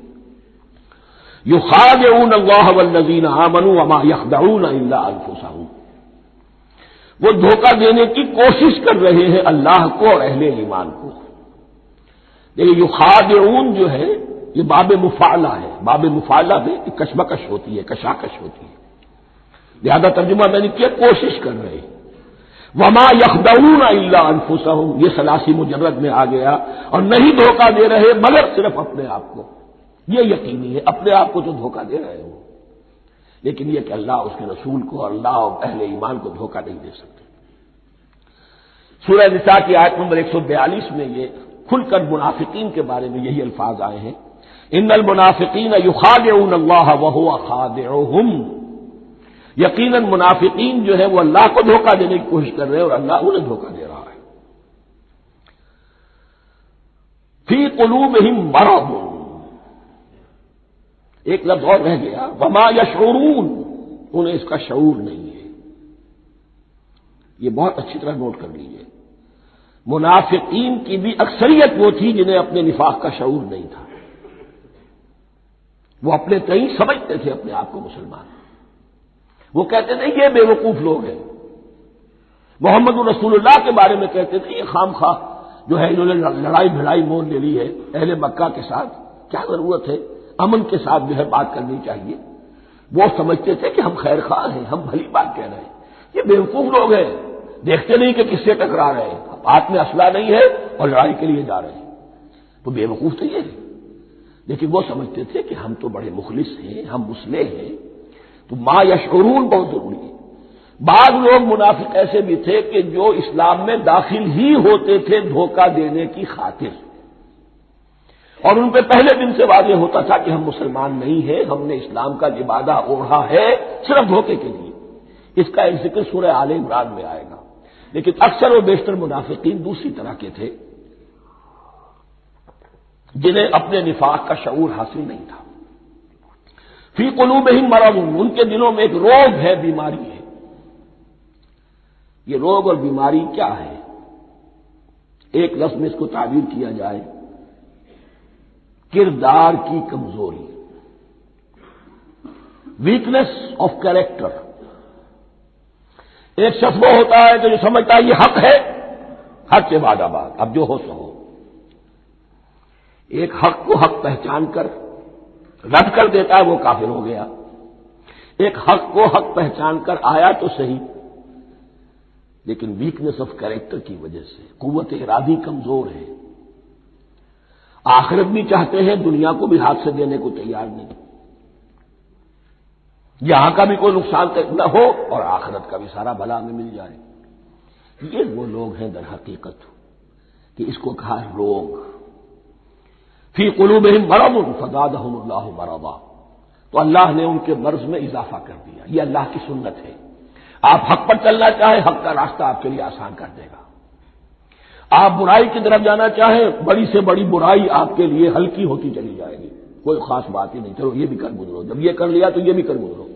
يُخَادِعُونَ اللَّهَ وَالَّذِينَ آمَنُوا وَمَا يَخْدَعُونَ إِلَّا أَنفُسَهُمْ، وہ دھوکہ دینے کی کوشش کر رہے ہیں اللہ کو اور اہل ایمان کو۔ لیکن یخادعون جو ہے یہ باب مفعلہ ہے، باب مفعلہ میں کشمکش ہوتی ہے، کشاکش ہوتی ہے، لہذا ترجمہ میں نے کیا کوشش کر رہے ہیں۔ وما یخدعون الا انفسهم، یہ ثلاثی مجرد میں آ گیا، اور نہیں دھوکہ دے رہے مگر صرف اپنے آپ کو، یہ یقینی ہے اپنے آپ کو جو دھوکہ دے رہے ہو، لیکن یہ کہ اللہ اس کے رسول کو اور اللہ اور اہل ایمان کو دھوکہ نہیں دے سکتے۔ سورہ نساء کی آیت نمبر 142 میں یہ کھل کر منافقین کے بارے میں یہی الفاظ آئے ہیں، ان المنافقین یخادعون اللہ وہو خادعهم، یقیناً منافقین جو ہے وہ اللہ کو دھوکہ دینے کی کوشش کر رہے ہیں اور اللہ انہیں دھوکہ دے رہا ہے۔ فی قلوبہم مرض، ایک لفظ اور رہ گیا، وما یشعرون، انہیں اس کا شعور نہیں ہے۔ یہ بہت اچھی طرح نوٹ کر لیجیے، منافقین کی بھی اکثریت وہ تھی جنہیں اپنے نفاق کا شعور نہیں تھا، وہ اپنے تئیں سمجھتے تھے اپنے آپ کو مسلمان، وہ کہتے تھے یہ بے وقوف لوگ ہیں، محمد رسول اللہ کے بارے میں کہتے تھے یہ خام خواہ جو ہے انہوں نے لڑائی بھڑائی مول لے لی ہے اہل مکہ کے ساتھ، کیا ضرورت ہے، امن کے ساتھ جو ہے بات کرنی چاہیے۔ وہ سمجھتے تھے کہ ہم خیر خواہ ہیں، ہم بھلی بات کہہ رہے ہیں، یہ بے وقوف لوگ ہیں، دیکھتے نہیں کہ کس سے ٹکرا رہے ہیں، ہاتھ میں اسلحہ نہیں ہے اور لڑائی کے لیے جا رہے ہیں، تو بے وقوف تو یہ ہے۔ لیکن وہ سمجھتے تھے کہ ہم تو بڑے مخلص ہیں، ہم مسلح ہیں، تو ما یشعرون بہت ضروری ہے۔ بعض لوگ منافق ایسے بھی تھے کہ جو اسلام میں داخل ہی ہوتے تھے دھوکہ دینے کی خاطر، اور ان پہ پہلے دن سے واضح ہوتا تھا کہ ہم مسلمان نہیں ہیں، ہم نے اسلام کا لبادہ اوڑھا ہے صرف دھوکے کے لیے۔ اس کا ایک ذکر سورہ آل عمران میں آئے گا، لیکن اکثر و بیشتر منافقین دوسری طرح کے تھے جنہیں اپنے نفاق کا شعور حاصل نہیں تھا۔ فی قلوبہم مرض، ان کے دلوں میں ایک روگ ہے، بیماری ہے۔ یہ روگ اور بیماری کیا ہے؟ ایک لفظ میں اس کو تعبیر کیا جائے، کردار کی کمزوری۔ Weakness of character. ایک شخص وہ ہوتا ہے کہ جو سمجھتا ہے یہ حق ہے، حق کے بعد آباد، اب جو ہو سو ہو. ایک حق کو حق پہچان کر رد کر دیتا ہے، وہ کافر ہو گیا. ایک حق کو حق پہچان کر آیا تو صحیح، لیکن ویکنیس آف کیریکٹر کی وجہ سے قوت ارادی کمزور ہے. آخرت بھی چاہتے ہیں، دنیا کو بھی ہاتھ سے دینے کو تیار نہیں. یہاں کا بھی کوئی نقصان نہ ہو اور آخرت کا بھی سارا بھلا ہمیں مل جائے. یہ وہ لوگ ہیں در حقیقت کہ اس کو کہا روگ. فی قلوبہم مرض فزادہم اللہ مرضا، تو اللہ نے ان کے مرض میں اضافہ کر دیا. یہ اللہ کی سنت ہے. آپ حق پر چلنا چاہیں، حق کا راستہ آپ کے لیے آسان کر دے گا. آپ برائی کی طرف جانا چاہیں، بڑی سے بڑی برائی آپ کے لیے ہلکی ہوتی چلی جائے گی. کوئی خاص بات ہی نہیں، چلو یہ بھی کر گزرو، جب یہ کر لیا تو یہ بھی کر گزرو.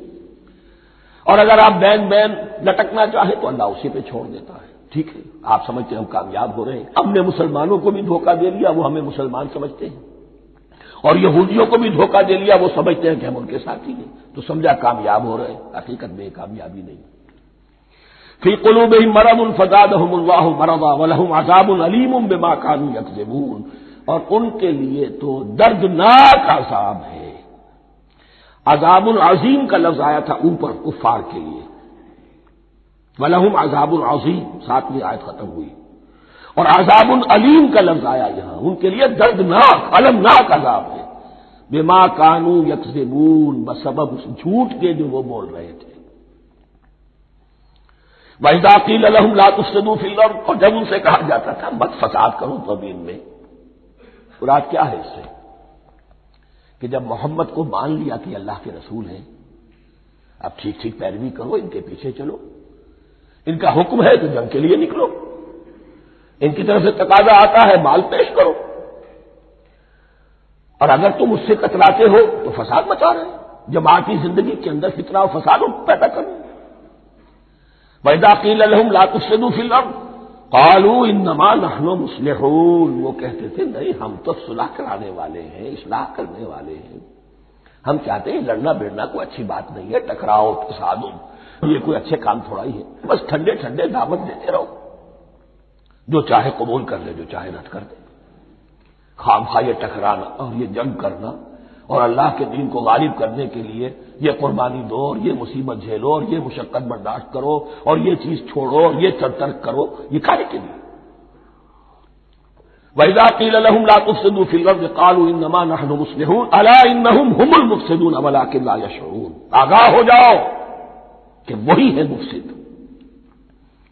اور اگر آپ بین لٹکنا چاہیں تو اللہ اسی پہ چھوڑ دیتا ہے. ٹھیک ہے، آپ سمجھتے ہیں ہم کامیاب ہو رہے ہیں. ہم نے مسلمانوں کو بھی دھوکہ دے لیا، وہ ہمیں مسلمان سمجھتے ہیں. اور یہودیوں کو بھی دھوکہ دے لیا، وہ سمجھتے ہیں کہ ہم ان کے ساتھی ہیں، تو سمجھا کامیاب ہو رہے ہیں. حقیقت میں کامیابی نہیں. فی قلوبہم مرض فزادہم اللہ مرضا ولہم عذاب علیم بما کانوا یکذبون، اور ان کے لیے تو دردناک عذاب ہے. عذاب العظیم کا لفظ آیا تھا اوپر کفار کے لیے، وَلَهُمْ عَذَابٌ عَظِيمٌ، 7ویں آیت ختم ہوئی. اور عذاب علیم کا لفظ آیا یہاں، ان کے لیے دردناک المناک عذاب ہے. بما کانوا یکذبون، بسبب اس جھوٹ کے جو وہ بول رہے تھے. وَإِذَا قِيلَ لَهُمْ لَا تُفْسِدُوا فِي الْأَرْضِ، اور جب ان سے کہا جاتا تھا مت فساد کرو زمین میں. مراد کیا ہے اس سے؟ کہ جب محمد کو مان لیا کہ اللہ کے رسول ہیں، اب ٹھیک ٹھیک پیروی کرو، ان کے پیچھے چلو. ان کا حکم ہے تو جنگ کے لیے نکلو. ان کی طرف سے تقاضا آتا ہے مال پیش کرو. اور اگر تم اس سے کتراتے ہو تو فساد مچا رہے ہیں، جماعتی زندگی کے اندر فتنہ و فساد پیدا کرنا. وَإِذَا قِيلَ لَهُمْ لَا تُفْسِدُوا فِي الْأَرْضِ قَالُوا إِنَّمَا نَحْنُ مُصْلِحُونَ، وہ کہتے تھے نہیں ہم تو صلح کرانے والے ہیں، اصلاح کرنے والے ہیں. ہم چاہتے ہیں لڑنا بڑنا کوئی اچھی بات نہیں ہے، ٹکراؤ تصادم یہ کوئی اچھے کام تھوڑا ہی ہے. بس ٹھنڈے ٹھنڈے دعوت دیتے رہو، جو چاہے قبول کر لے، جو چاہے رد کر دے. خامخواہ یہ ٹکرانا اور یہ جنگ کرنا اور اللہ کے دین کو غالب کرنے کے لیے یہ قربانی دو اور یہ مصیبت جھیلو اور یہ مشقت برداشت کرو اور یہ چیز چھوڑو اور یہ ترک کرو، یہ کھانے کے لیے. وَإِذَا قِيلَ لَهُمْ لَا تُفْسِدُوا فِي الْأَرْضِ قَالُوا إِنَّمَا نَحْنُ مُصْلِحُونَ أَلَا إِنَّهُمْ هُمُ الْمُفْسِدُونَ وَلَٰكِن لَّا يَشْعُرُونَ. آگاہ ہو جاؤ کہ وہی ہے مفسد،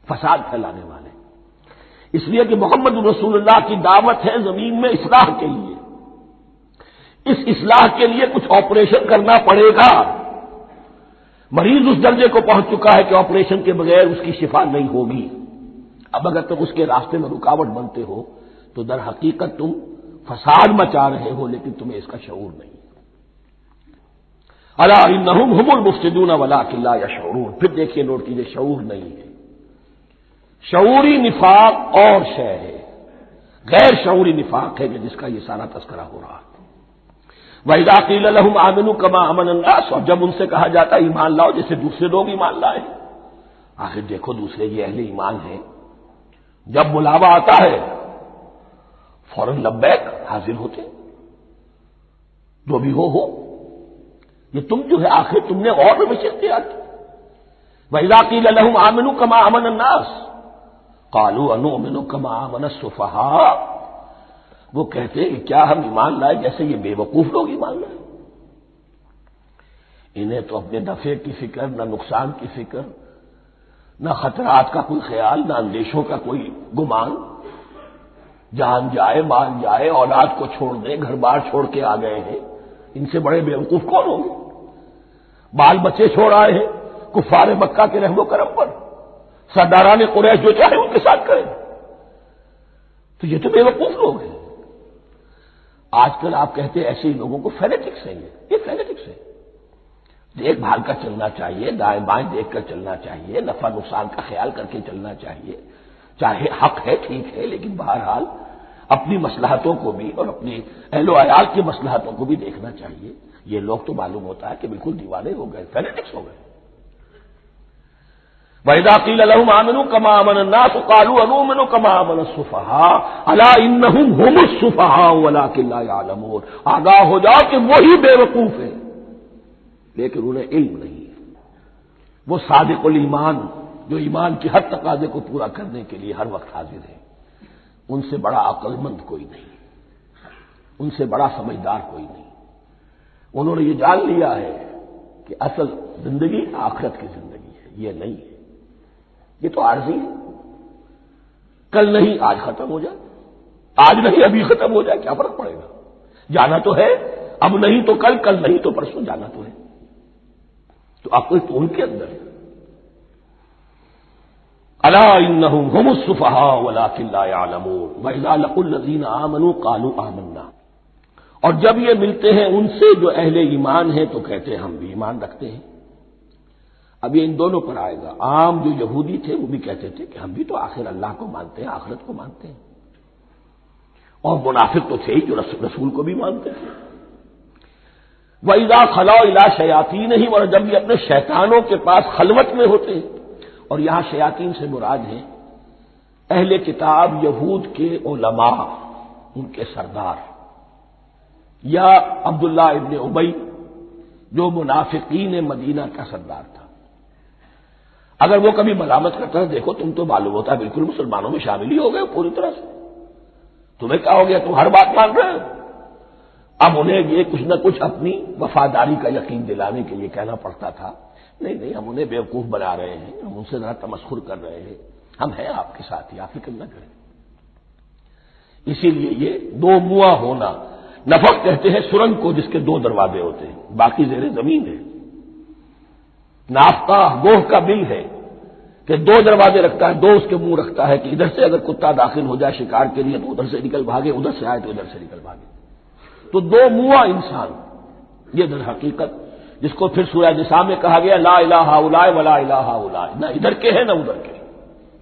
فساد پھیلانے والے. اس لیے کہ محمد رسول اللہ کی دعوت ہے زمین میں اصلاح کے لیے. اس اصلاح کے لیے کچھ آپریشن کرنا پڑے گا. مریض اس درجے کو پہنچ چکا ہے کہ آپریشن کے بغیر اس کی شفا نہیں ہوگی. اب اگر تم اس کے راستے میں رکاوٹ بنتے ہو تو در حقیقت تم فساد مچا رہے ہو، لیکن تمہیں اس کا شعور نہیں. الا انہم هم المفسدون ولکن لا یشعرون. پھر دیکھیے نوٹ کیجیے، شعور نہیں ہے. شعوری نفاق اور شے ہے، غیر شعوری نفاق ہے کہ جس کا یہ سارا تذکرہ ہو رہا ہے. وَإِذَا قِيلَ لَهُمْ آمِنُوا كَمَا آمَنَ النَّاسُ، اور جب ان سے کہا جاتا ہے ایمان لاؤ جیسے دوسرے لوگ ایمان لائے. آخر دیکھو دوسرے یہ اہل ایمان ہیں، جب بلاوا آتا ہے فوراً لبیک حاضر ہوتے، جو بھی ہو. یہ تم جو ہے آخر تم نے اور روش اختیار کی. وَإِذَا قِيلَ لَهُمْ آمِنُوا كَمَا آمَنَ النَّاسُ قَالُوا أَنُؤْمِنُ كَمَا آمَنَ السُّفَهَاءُ. وہ کہتے ہیں کہ کیا ہم ایمان لائے جیسے یہ بے وقوف لوگ ایمان لائے. انہیں تو اپنے نفع کی فکر، نہ نقصان کی فکر، نہ خطرات کا کوئی خیال، نہ اندیشوں کا کوئی گمان. جان جائے مال جائے، اولاد کو چھوڑ دیں، گھر بار چھوڑ کے آ گئے ہیں. ان سے بڑے بے وقوف کون ہوں گے؟ بال بچے چھوڑ آئے ہیں کفار مکہ کے رحم و کرم پر، سرداران قریش جو چاہے ان کے ساتھ کریں. تو یہ تو بے وقوف لوگ ہیں. آج کل آپ کہتے ہیں ایسے ہی لوگوں کو فینیٹکس ہیں. یہ فینیٹکس ہے. دیکھ بھال کر چلنا چاہیے، دائیں بائیں دیکھ کر چلنا چاہیے، نفع نقصان کا خیال کر کے چلنا چاہیے. چاہے حق ہے ٹھیک ہے، لیکن بہرحال اپنی مصلحتوں کو بھی اور اپنے اہل و عیال کی مصلحتوں کو بھی دیکھنا چاہیے. یہ لوگ تو معلوم ہوتا ہے کہ بالکل دیوانے ہو گئے، فینیٹکس ہو گئے. وَإِذَا قِيلَ لَهُمْ آمِنُوا كَمَا آمَنَ النَّاسُ قَالُوا أَنُؤْمِنُ كَمَا آمَنَ السُّفَهَاءُ أَلَا إِنَّهُمْ هُمُ السُّفَهَاءُ وَلَٰكِن لَّا يَعْلَمُونَ. آگاہ ہو جاؤ کہ وہی بے وقوف ہیں لیکن انہیں علم نہیں ہے. وہ صادق الایمان جو ایمان کی ہر تقاضے کو پورا کرنے کے لیے ہر وقت حاضر ہے، ان سے بڑا عقل مند کوئی نہیں، ان سے بڑا سمجھدار کوئی نہیں. انہوں نے یہ جان لیا ہے کہ اصل زندگی آخرت کی زندگی ہے، یہ نہیں ہے. یہ تو عارضی ہے، کل نہیں آج ختم ہو جائے، آج نہیں ابھی ختم ہو جائے، کیا فرق پڑے گا؟ جانا تو ہے، اب نہیں تو کل، کل نہیں تو پرسوں جانا تو ہے. تو عقل تو ان کے اندر ہے. الا انہم هم السفہاء ولکن لا یعلمون واذا لقوا الذین آمنوا قالوا آمنا. اور جب یہ ملتے ہیں ان سے جو اہل ایمان ہیں تو کہتے ہیں ہم بھی ایمان رکھتے ہیں. اب یہ ان دونوں پر آئے گا. عام جو یہودی تھے وہ بھی کہتے تھے کہ ہم بھی تو آخر اللہ کو مانتے ہیں، آخرت کو مانتے ہیں. اور منافق تو تھے ہی جو رسول کو بھی مانتے تھے. وَإِذَا خَلَوْا إِلَىٰ شَيَاطِينِهِمْ. اور جب یہ اپنے شیطانوں کے پاس خلوت میں ہوتے ہیں، اور یہاں شیاطین سے مراد ہیں اہل کتاب یہود کے علماء، ان کے سردار، یا عبداللہ ابن ابی جو منافقین مدینہ کا سردار تھا. اگر وہ کبھی ملامت کرتا ہے دیکھو تم تو معلوم ہوتا ہے بالکل مسلمانوں میں شامل ہی ہو گئے پوری طرح سے، تمہیں کیا ہو گیا، تم ہر بات مان رہے ہو. اب انہیں یہ کچھ نہ کچھ اپنی وفاداری کا یقین دلانے کے لیے کہنا پڑتا تھا، نہیں نہیں ہم انہیں بیوقوف بنا رہے ہیں، ہم ان سے ذرا تمسخر کر رہے ہیں، ہم ہیں آپ کے ساتھ ہی، آپ فکر نہ کریں. اسی لیے یہ دو منہ ہونا، نفق کہتے ہیں سرنگ کو جس کے دو دروازے ہوتے ہیں، باقی زیر زمین ہے. نافقہ گوہ کا بل ہے کہ دو دروازے رکھتا ہے، دو اس کے منہ رکھتا ہے کہ ادھر سے اگر کتا داخل ہو جائے شکار کے لیے تو ادھر سے نکل بھاگے، ادھر سے آئے تو ادھر سے نکل بھاگے. تو دو منہ انسان، یہ در حقیقت جس کو پھر سورہ نساء میں کہا گیا لا الہ الا ولا الہ الا، نہ ادھر کے ہیں نہ ادھر کے،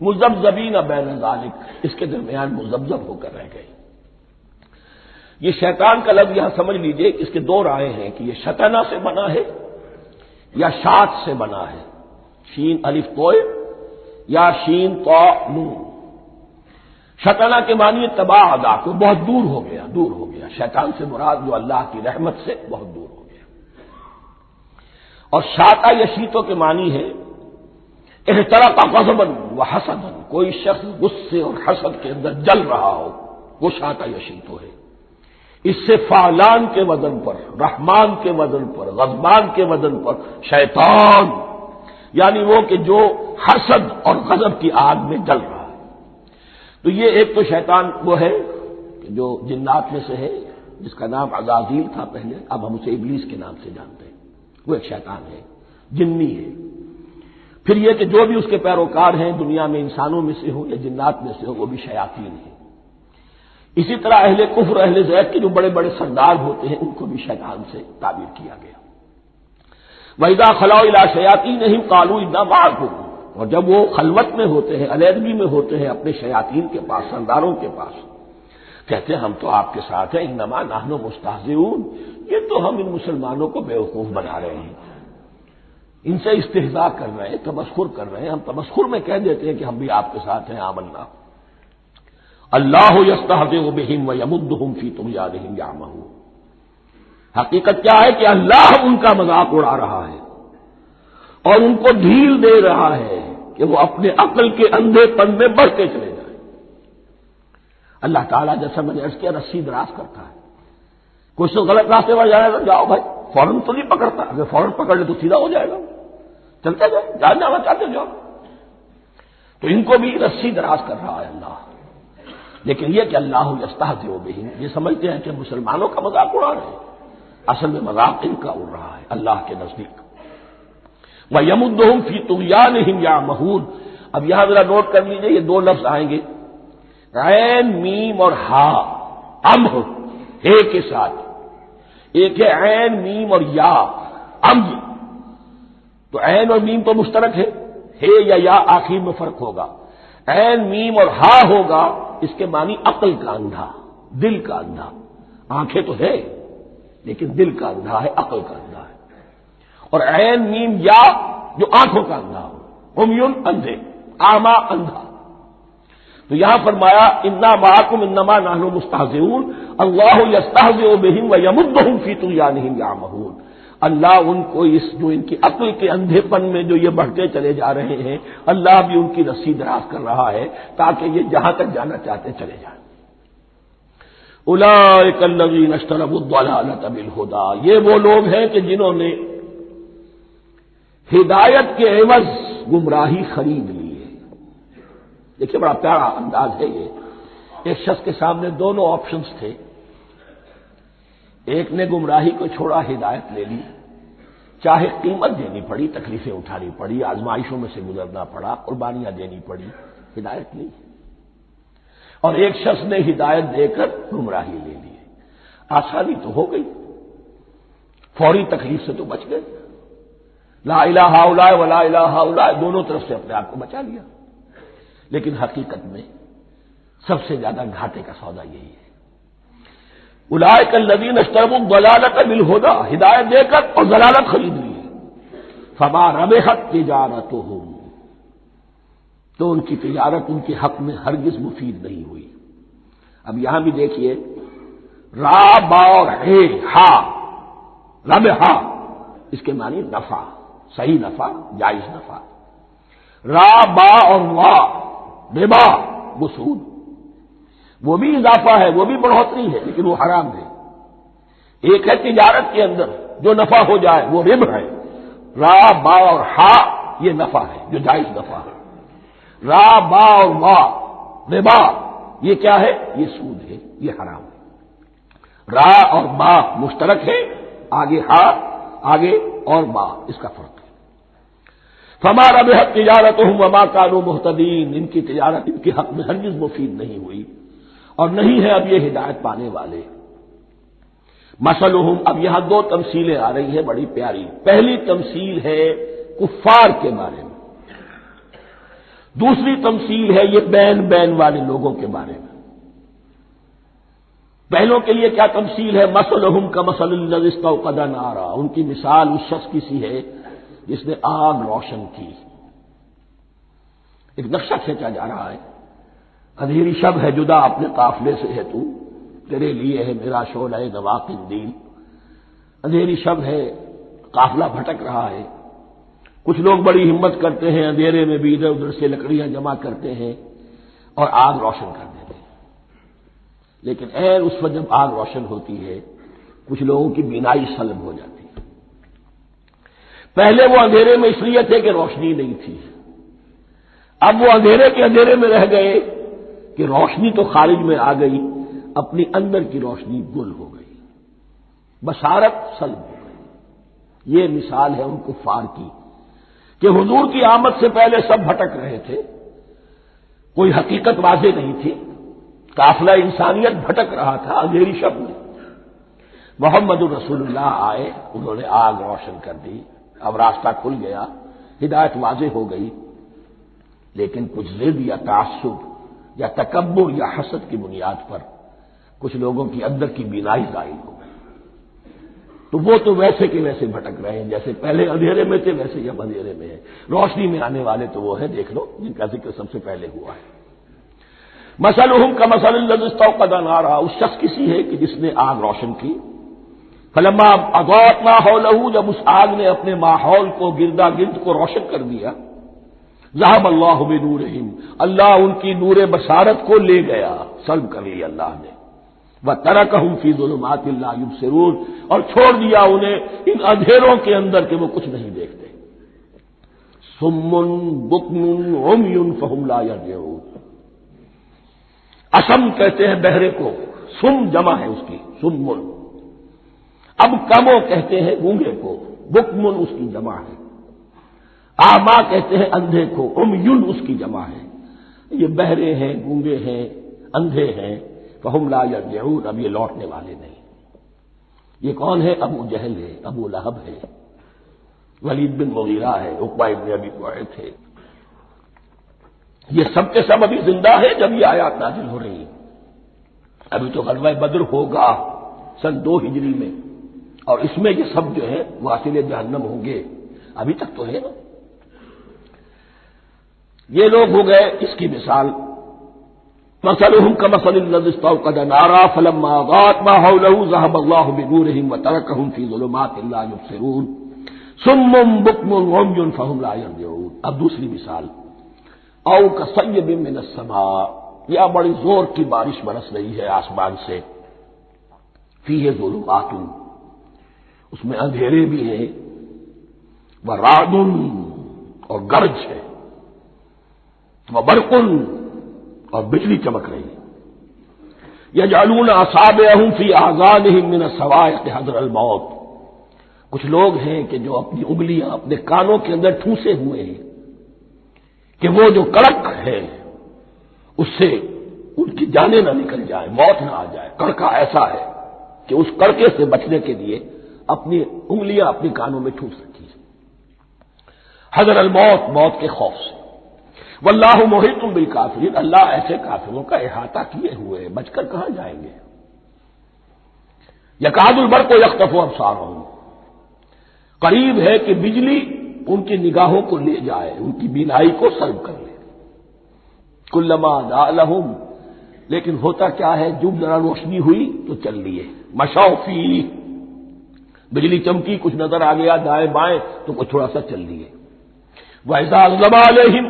مذبذبین بین ذلک، اس کے درمیان مذبذب ہو کر رہ گئے. یہ شیطان کا لفظ یہاں سمجھ لیجئے کہ اس کے دو رائے ہیں کہ یہ شطنہ سے بنا ہے یا شات سے بنا ہے، شین الف توئے یا شین طا نون. شطنہ کے معنی تباہ ادا کو بہت دور ہو گیا، دور ہو گیا. شیطان سے مراد جو اللہ کی رحمت سے بہت دور ہو گیا. اور شاتا یشیتوں کے معنی ہے احترق غضبا وحسدا، کوئی شخص غصے اور حسد کے اندر جل رہا ہو، وہ شاتا یشیتو ہے. اس سے فعلان کے وزن پر، رحمان کے وزن پر، غضبان کے وزن پر شیطان، یعنی وہ کہ جو حسد اور غضب کی آگ میں جل رہا ہے. تو یہ ایک تو شیطان وہ ہے جو جنات میں سے ہے جس کا نام عزازیل تھا پہلے، اب ہم اسے ابلیس کے نام سے جانتے ہیں. وہ ایک شیطان ہے، جنی ہے. پھر یہ کہ جو بھی اس کے پیروکار ہیں دنیا میں انسانوں میں سے ہو یا جنات میں سے ہو وہ بھی شیاطین ہیں. اسی طرح اہل کفر اہل زیغ کے جو بڑے بڑے سردار ہوتے ہیں ان کو بھی شیطان سے تعبیر کیا گیا. وَإِذَا خَلَوْا إِلَىٰ شَيَاطِينِهِمْ قَالُوا إِنَّا مَعَكُمْ. اور جب وہ خلوت میں ہوتے ہیں، علیحدگی میں ہوتے ہیں اپنے شیاطین کے پاس، سرداروں کے پاس، کہتے ہیں ہم تو آپ کے ساتھ ہیں. انما نحن مستہزئون، یہ تو ہم ان مسلمانوں کو بیوقوف بنا رہے ہیں، ان سے استہزاء کر رہے ہیں، تمسخر کر رہے ہیں. ہم تمسخر میں کہہ دیتے ہیں کہ ہم بھی آپ کے ساتھ ہیں، آمنا. اللہ یستہزئ بہم ویمدہم فی طغیانہم یعمہون. حقیقت کیا ہے کہ اللہ ان کا مذاق اڑا رہا ہے اور ان کو ڈھیل دے رہا ہے کہ وہ اپنے عقل کے اندھے پن میں بڑھتے چلے جائیں. اللہ تعالیٰ جیسا میں نے عرض کیا رسی دراز کرتا ہے. کچھ تو غلط راستے پر جائے گا، جاؤ بھائی، فوراً تو نہیں پکڑتا، اگر فوراً پکڑ لے تو سیدھا ہو جائے گا، چلتے جاؤ، جانا چاہتے جاؤ. تو ان کو بھی رسی دراز کر رہا ہے اللہ. لیکن یہ کہ اللہ یستہزئ بہم، یہ سمجھتے ہیں کہ مسلمانوں کا مذاق اڑا رہے ہیں، اصل میں مذاق ان کا اڑ رہا ہے اللہ کے نزدیک. وَيَمُدُّهُمْ فِي طُغْيَانِهِمْ يَعْمَهُونَ. اب یہاں ذرا نوٹ کر لیجئے یہ دو لفظ آئیں گے، عین میم اور ہا، امہ ہے کے ساتھ. ایک ہے عین میم اور یا، امج. تو عین اور میم تو مشترک ہے یا آخر میں فرق ہوگا. عین میم اور ہا ہوگا اس کے معنی عقل کا اندھا، دل کا اندھا۔ آنکھیں تو ہے لیکن دل کا اندھا ہے، عقل کا اندھا ہے۔ اور عین میم یا جو آنکھوں کا اندھا ہو، عمیٌ اندھے، اعمیٰ اندھا۔ تو یہاں فرمایا انا معکم انما نحن مستہزئون اللہ یستہزئ بہم ویمدہم فی طغیانہم یعمہون۔ اللہ ان کو اس جو ان کی عقل کے اندھے پن میں جو یہ بڑھتے چلے جا رہے ہیں، اللہ بھی ان کی رسی دراز کر رہا ہے تاکہ یہ جہاں تک جانا چاہتے چلے جائیں۔ اولئک الذین اشتروا الضلالۃ بالہدی، یہ وہ لوگ ہیں کہ جنہوں نے ہدایت کے عوض گمراہی خرید لی ہے۔ دیکھیے بڑا پیارا انداز ہے یہ۔ ایک شخص کے سامنے دونوں آپشنز تھے، ایک نے گمراہی کو چھوڑا، ہدایت لے لی، چاہے قیمت دینی پڑی، تکلیفیں اٹھانی پڑی، آزمائشوں میں سے گزرنا پڑا، قربانیاں دینی پڑی، ہدایت لی۔ اور ایک شخص نے ہدایت دے کر گمراہی لے لی۔ آسانی تو ہو گئی، فوری تکلیف سے تو بچ گئے، لا الہ الا ولا الہ الا دونوں طرف سے اپنے آپ کو بچا لیا۔ لیکن حقیقت میں سب سے زیادہ گھاٹے کا سودا یہی ہے۔ اولئک الذین اشتروا الضلالۃ بالہدی، ہدایت دے کر اور ضلالت خرید لی، فما ربحت تجارتہم، تو ان کی تجارت ان کے حق میں ہرگز مفید نہیں ہوئی۔ اب یہاں بھی دیکھیے را با اور ہے ہا، ربحا اس کے معنی نفع، صحیح نفع، جائز نفع۔ را با اور وا ربا وہ سود، وہ بھی اضافہ ہے، وہ بھی بڑھوتری ہے لیکن وہ حرام ہے۔ ایک ہے تجارت کے اندر جو نفع ہو جائے وہ ربح ہے، را با اور ہا یہ نفع ہے جو جائز نفع ہے۔ را با اور وا ربا یہ کیا ہے؟ یہ سود ہے، یہ حرام ہے۔ را اور با مشترک ہے، آگے ہا آگے اور با اس کا فرق ہے۔ فما ربحت تجارتہم وما کانوا مہتدین، ان کی تجارت ان کے حق میں ہرگز مفید نہیں ہوئی اور نہیں ہے اب یہ ہدایت پانے والے۔ مثلہم، اب یہاں دو تمثیلیں آ رہی ہیں بڑی پیاری۔ پہلی تمثیل ہے کفار کے بارے میں، دوسری تمثیل ہے یہ بین والے لوگوں کے بارے میں۔ پہلوں کے لیے کیا تمثیل ہے؟ مثلہم کمثل الذی استوقد نارا، ان کی مثال اس شخص کی سی ہے جس نے آگ روشن کی۔ ایک نقشہ کھینچا جا رہا ہے، اندھیری شب ہے جدا اپنے قافلے سے ہے تو، تیرے لیے ہے میرا شعلہ نوا قندیل۔ اندھیری شب ہے، قافلہ بھٹک رہا ہے، کچھ لوگ بڑی ہمت کرتے ہیں، اندھیرے میں بھی ادھر ادھر سے لکڑیاں جمع کرتے ہیں اور آگ روشن کر دیتے ہیں۔ لیکن عین اس وقت جب آگ روشن ہوتی ہے کچھ لوگوں کی بینائی سلب ہو جاتی ہے۔ پہلے وہ اندھیرے میں اس لیے تھے کہ روشنی نہیں تھی، اب وہ اندھیرے کے اندھیرے میں رہ گئے کہ روشنی تو خارج میں آ گئی، اپنی اندر کی روشنی گل ہو گئی، بصارت سلب ہو گئی۔ یہ مثال ہے ان کفار کی کہ حضور کی آمد سے پہلے سب بھٹک رہے تھے، کوئی حقیقت واضح نہیں تھی، قافلہ انسانیت بھٹک رہا تھا اندھیری شب میں۔ محمد الرسول اللہ آئے، انہوں نے آگ روشن کر دی، اب راستہ کھل گیا، ہدایت واضح ہو گئی۔ لیکن کچھ ضد یا تعصب یا تکبر یا حسد کی بنیاد پر کچھ لوگوں کی اندر کی بینائی ظاہر ہو گئی، تو وہ تو ویسے کے ویسے بھٹک رہے ہیں جیسے پہلے اندھیرے میں تھے، ویسے اب اندھیرے میں ہیں۔ روشنی میں آنے والے تو وہ ہیں، دیکھ لو جن کا ذکر سب سے پہلے ہوا ہے۔ مثلہم کمثل الذی استوقد نارا، اس شخص کی سی ہے کہ جس نے آگ روشن کی۔ فلما اضاءت ما حولہ، جب اس آگ نے اپنے ماحول کو گردا گرد کو روشن کر دیا، ذهب اللہ بنورہم، اللہ ان کی نور بصارت کو لے گیا، سلب کر لیا اللہ نے۔ وترکہم فی ظلمات لا یبصرون، اور چھوڑ دیا انہیں ان اندھیروں کے اندر کہ وہ کچھ نہیں دیکھتے۔ صم بکم عمی فہم لا یرجعون، اسم کہتے ہیں بہرے کو، سم جمع ہے اس کی، سمن۔ اب کمو کہتے ہیں گونگے کو، بکمن اس کی جمع ہے۔ آما کہتے ہیں اندھے کو، عمیٌ اس کی جمع ہے۔ یہ بہرے ہیں، گونگے ہیں، اندھے ہیں، فہم لا یرجعون، اب یہ لوٹنے والے نہیں۔ یہ کون ہے؟ ابو جہل ہے، ابو لہب ہے، ولید بن مغیرہ ہے، عقبہ ابن ابی معیط ہے۔ یہ سب کے سب ابھی زندہ ہے جب یہ آیات نازل ہو رہی ہیں. ابھی تو غزوہ بدر ہوگا سن 2 ہجری میں، اور اس میں یہ سب جو ہے واصل جہنم ہوں گے. ابھی تک تو ہے نا. یہ لوگ ہو گئے اس کی مثال. مثلهم كمثل الذي استوقد نارا فلما أضاءت ما حوله ذهب الله بنورهم وتركهم في ظلمات لا يبصرون صم بكم عمي فهم لا يرجعون. اب دوسری مثال. او كصيب من السماء، یا بڑی زور کی بارش برس رہی ہے آسمان سے. فيه ظلمات، اس میں اندھیرے بھی ہیں، ورعد، اور گرج ہے، وبرق، اور بجلی چمک رہی ہے. یجعلون اصابعهم فی اذانهم من الصواعق حذر الموت. کچھ لوگ ہیں کہ جو اپنی انگلیاں اپنے کانوں کے اندر ٹھونسے ہوئے ہیں کہ وہ جو کڑک ہے اس سے ان کی جانیں نہ نکل جائیں، موت نہ آ جائے. کڑکا ایسا ہے کہ اس کڑکے سے بچنے کے لیے اپنی انگلیاں اپنے کانوں میں ٹھونس رکھی ہیں. حذر الموت، موت کے خوف سے. واللہ محیط بالکافرین، اللہ ایسے کافروں کا احاطہ کیے ہوئے، بچ کر کہاں جائیں گے. یکاد البرق یخطف ابصارهم، قریب ہے کہ بجلی ان کی نگاہوں کو لے جائے، ان کی بینائی کو سلب کر لے. کلما اضاء لهم، لیکن ہوتا کیا ہے جب ذرا روشنی ہوئی تو چل لیے. مشوا فیہ، بجلی چمکی کچھ نظر آ گیا دائیں بائیں تو کچھ تھوڑا سا چل لیے. وَإِذَا أَظْلَمَ عَلَيْهِمْ،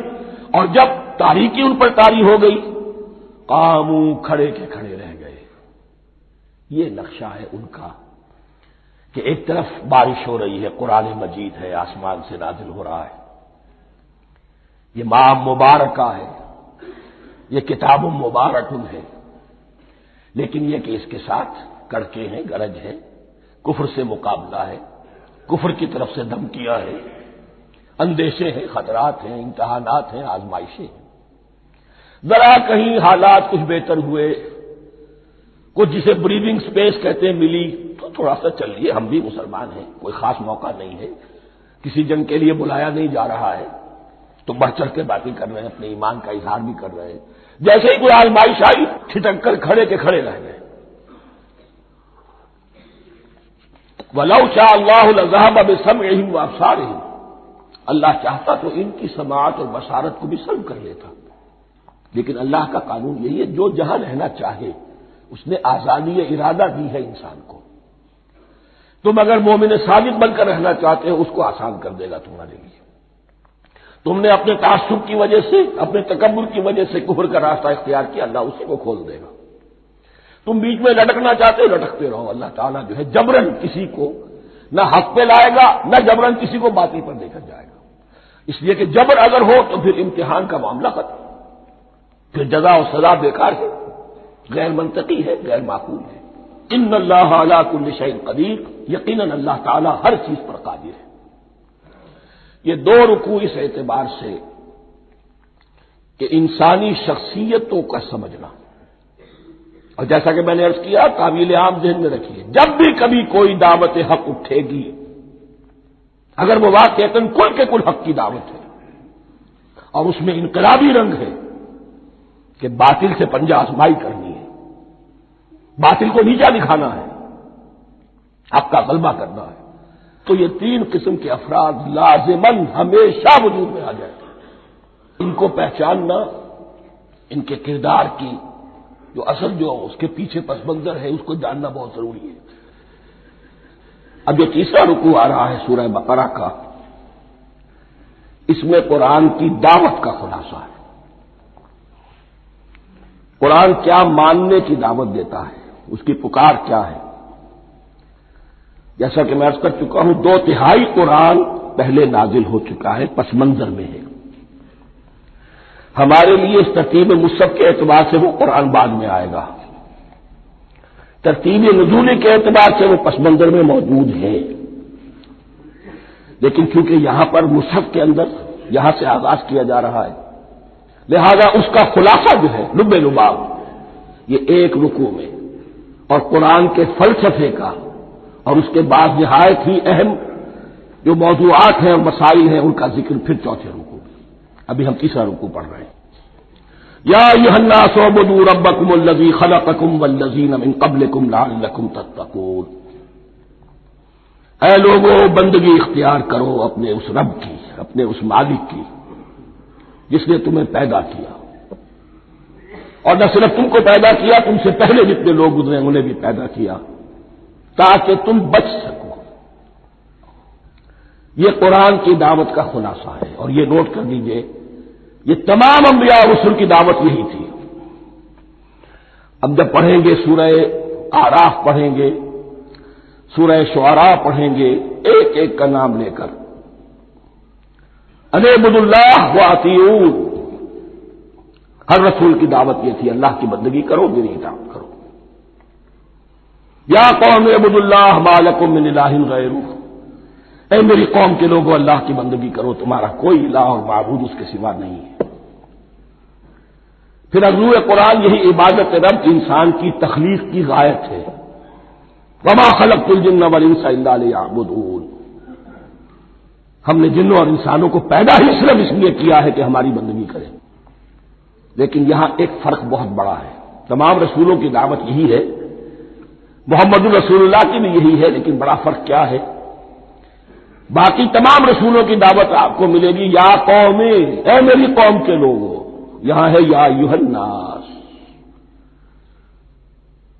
اور جب تاریکی ان پر طاری ہو گئی، قاموا، کھڑے کے کھڑے رہ گئے. یہ نقشہ ہے ان کا کہ ایک طرف بارش ہو رہی ہے، قرآن مجید ہے، آسمان سے نازل ہو رہا ہے، یہ ماہ مبارکہ ہے، یہ کتاب مبارک ہے، لیکن یہ کہ اس کے ساتھ کڑکے ہیں، گرج ہے، کفر سے مقابلہ ہے، کفر کی طرف سے دھمکیاں ہیں، اندیشے ہیں، خطرات ہیں، امتحانات ہیں، آزمائشیں ہیں. ذرا کہیں حالات کچھ بہتر ہوئے، کچھ جسے بریدنگ سپیس کہتے ہیں ملی تو تھوڑا سا چل لیے. ہم بھی مسلمان ہیں، کوئی خاص موقع نہیں ہے، کسی جنگ کے لیے بلایا نہیں جا رہا ہے تو بڑھ چڑھ کے باتیں کر رہے ہیں، اپنے ایمان کا اظہار بھی کر رہے ہیں. جیسے ہی کوئی آزمائش آئی ٹھٹک کر کھڑے کے کھڑے رہ گئے. وَلَوْ شَاءَ اللَّهُ لَذَهَبَ بِسَمْعِهِمْ وَأَبْصَارِهِمْ، اللہ چاہتا تو ان کی سماعت اور بصارت کو بھی سلب کر لیتا، لیکن اللہ کا قانون یہی ہے جو جہاں رہنا چاہے اس نے آزادی ارادہ دی ہے انسان کو. تم اگر مومن صادق بن کر رہنا چاہتے ہو اس کو آسان کر دے گا تمہارے لیے. تم نے اپنے تعصب کی وجہ سے، اپنے تکبر کی وجہ سے کفر کا راستہ اختیار کیا، اللہ اسی کو کھول دے گا. تم بیچ میں لٹکنا چاہتے ہو لٹکتے رہو، اللہ تعالیٰ جو ہے جبرن کسی کو نہ حق پہ لائے گا نہ جبرن کسی کو باطل پر لے کر جائے گا. اس لیے کہ جبر اگر ہو تو پھر امتحان کا معاملہ ختم، پھر جزا و سزا بیکار ہے، غیر منطقی ہے، غیر معقول ہے. ان اللہ علی کل شیء قدیر، یقیناً اللہ تعالیٰ ہر چیز پر قادر ہے. یہ 2 رکوع اس اعتبار سے کہ انسانی شخصیتوں کا سمجھنا، اور جیسا کہ میں نے عرض کیا قابل عام ذہن میں رکھیے، جب بھی کبھی کوئی دعوت حق اٹھے گی، اگر وہ واقعتاً کل کے کل حق کی دعوت ہے اور اس میں انقلابی رنگ ہے کہ باطل سے پنجہ آزمائی کرنی ہے، باطل کو نیچا دکھانا ہے، حق کا غلبہ کرنا ہے، تو یہ 3 قسم کے افراد لازماً ہمیشہ وجود میں آ جائیں. ان کو پہچاننا، ان کے کردار کی جو اصل جو اس کے پیچھے پس منظر ہے اس کو جاننا بہت ضروری ہے. اب جو تیسرا رکوع آ رہا ہے سورہ بقرہ کا، اس میں قرآن کی دعوت کا خلاصہ ہے. قرآن کیا ماننے کی دعوت دیتا ہے، اس کی پکار کیا ہے. جیسا کہ میں عرض کر چکا ہوں 2/3 قرآن پہلے نازل ہو چکا ہے، پس منظر میں ہے. ہمارے لیے اس ترتیب مصحف کے اعتبار سے وہ قرآن بعد میں آئے گا، ترتیب نزولی کے اعتبار سے وہ پس منظر میں موجود ہے. لیکن چونکہ یہاں پر مصحف کے اندر یہاں سے آغاز کیا جا رہا ہے، لہذا اس کا خلاصہ جو ہے لب لباب یہ 1 رکوع میں، اور قرآن کے فلسفے کا اور اس کے بعد نہایت ہی اہم جو موضوعات ہیں اور مسائل ہیں ان کا ذکر پھر 4تھے رکوع میں. ابھی ہم تیسرا رکوع پڑھ رہے ہیں. یا ایھا الناس اعبدوا ربکم الذی خلقکم والذین من قبلکم لعلکم تتقون، اے لوگو بندگی اختیار کرو اپنے اس رب کی، اپنے اس مالک کی جس نے تمہیں پیدا کیا، اور نہ صرف تم کو پیدا کیا، تم سے پہلے جتنے لوگ گزرے انہیں بھی پیدا کیا تاکہ تم بچ سکو۔ یہ قرآن کی دعوت کا خلاصہ ہے، اور یہ نوٹ کر لیجئے یہ تمام انبیاء اور رسل کی دعوت یہی تھی۔ اب جب پڑھیں گے سورہ اعراف پڑھیں گے، سورہ شعراء پڑھیں گے، ایک ایک کا نام لے کر ان اعبدوا اللہ واطیعون، ہر رسول کی دعوت یہ تھی اللہ کی بندگی کرو، میری اطاعت کرو۔ یا قوم اعبدوا اللہ ما لکم من الہ غیرہ، اے میری قوم کے لوگوں اللہ کی بندگی کرو، تمہارا کوئی الہ اور معبود اس کے سوا نہیں ہے۔ پھر اگلو قرآن یہی عبادت رب انسان کی تخلیق کی غایت ہے، وما خلقت الجن والانس الا لیعبدون، ہم نے جنوں اور انسانوں کو پیدا ہی صرف اس لیے کیا ہے کہ ہماری بندگی کریں۔ لیکن یہاں ایک فرق بہت بڑا ہے، تمام رسولوں کی دعوت یہی ہے، محمد الرسول اللہ کی بھی یہی ہے، لیکن بڑا فرق کیا ہے؟ باقی تمام رسولوں کی دعوت آپ کو ملے گی یا قوم، اے میری قوم کے لوگوں، یہاں ہے یا ایھا الناس،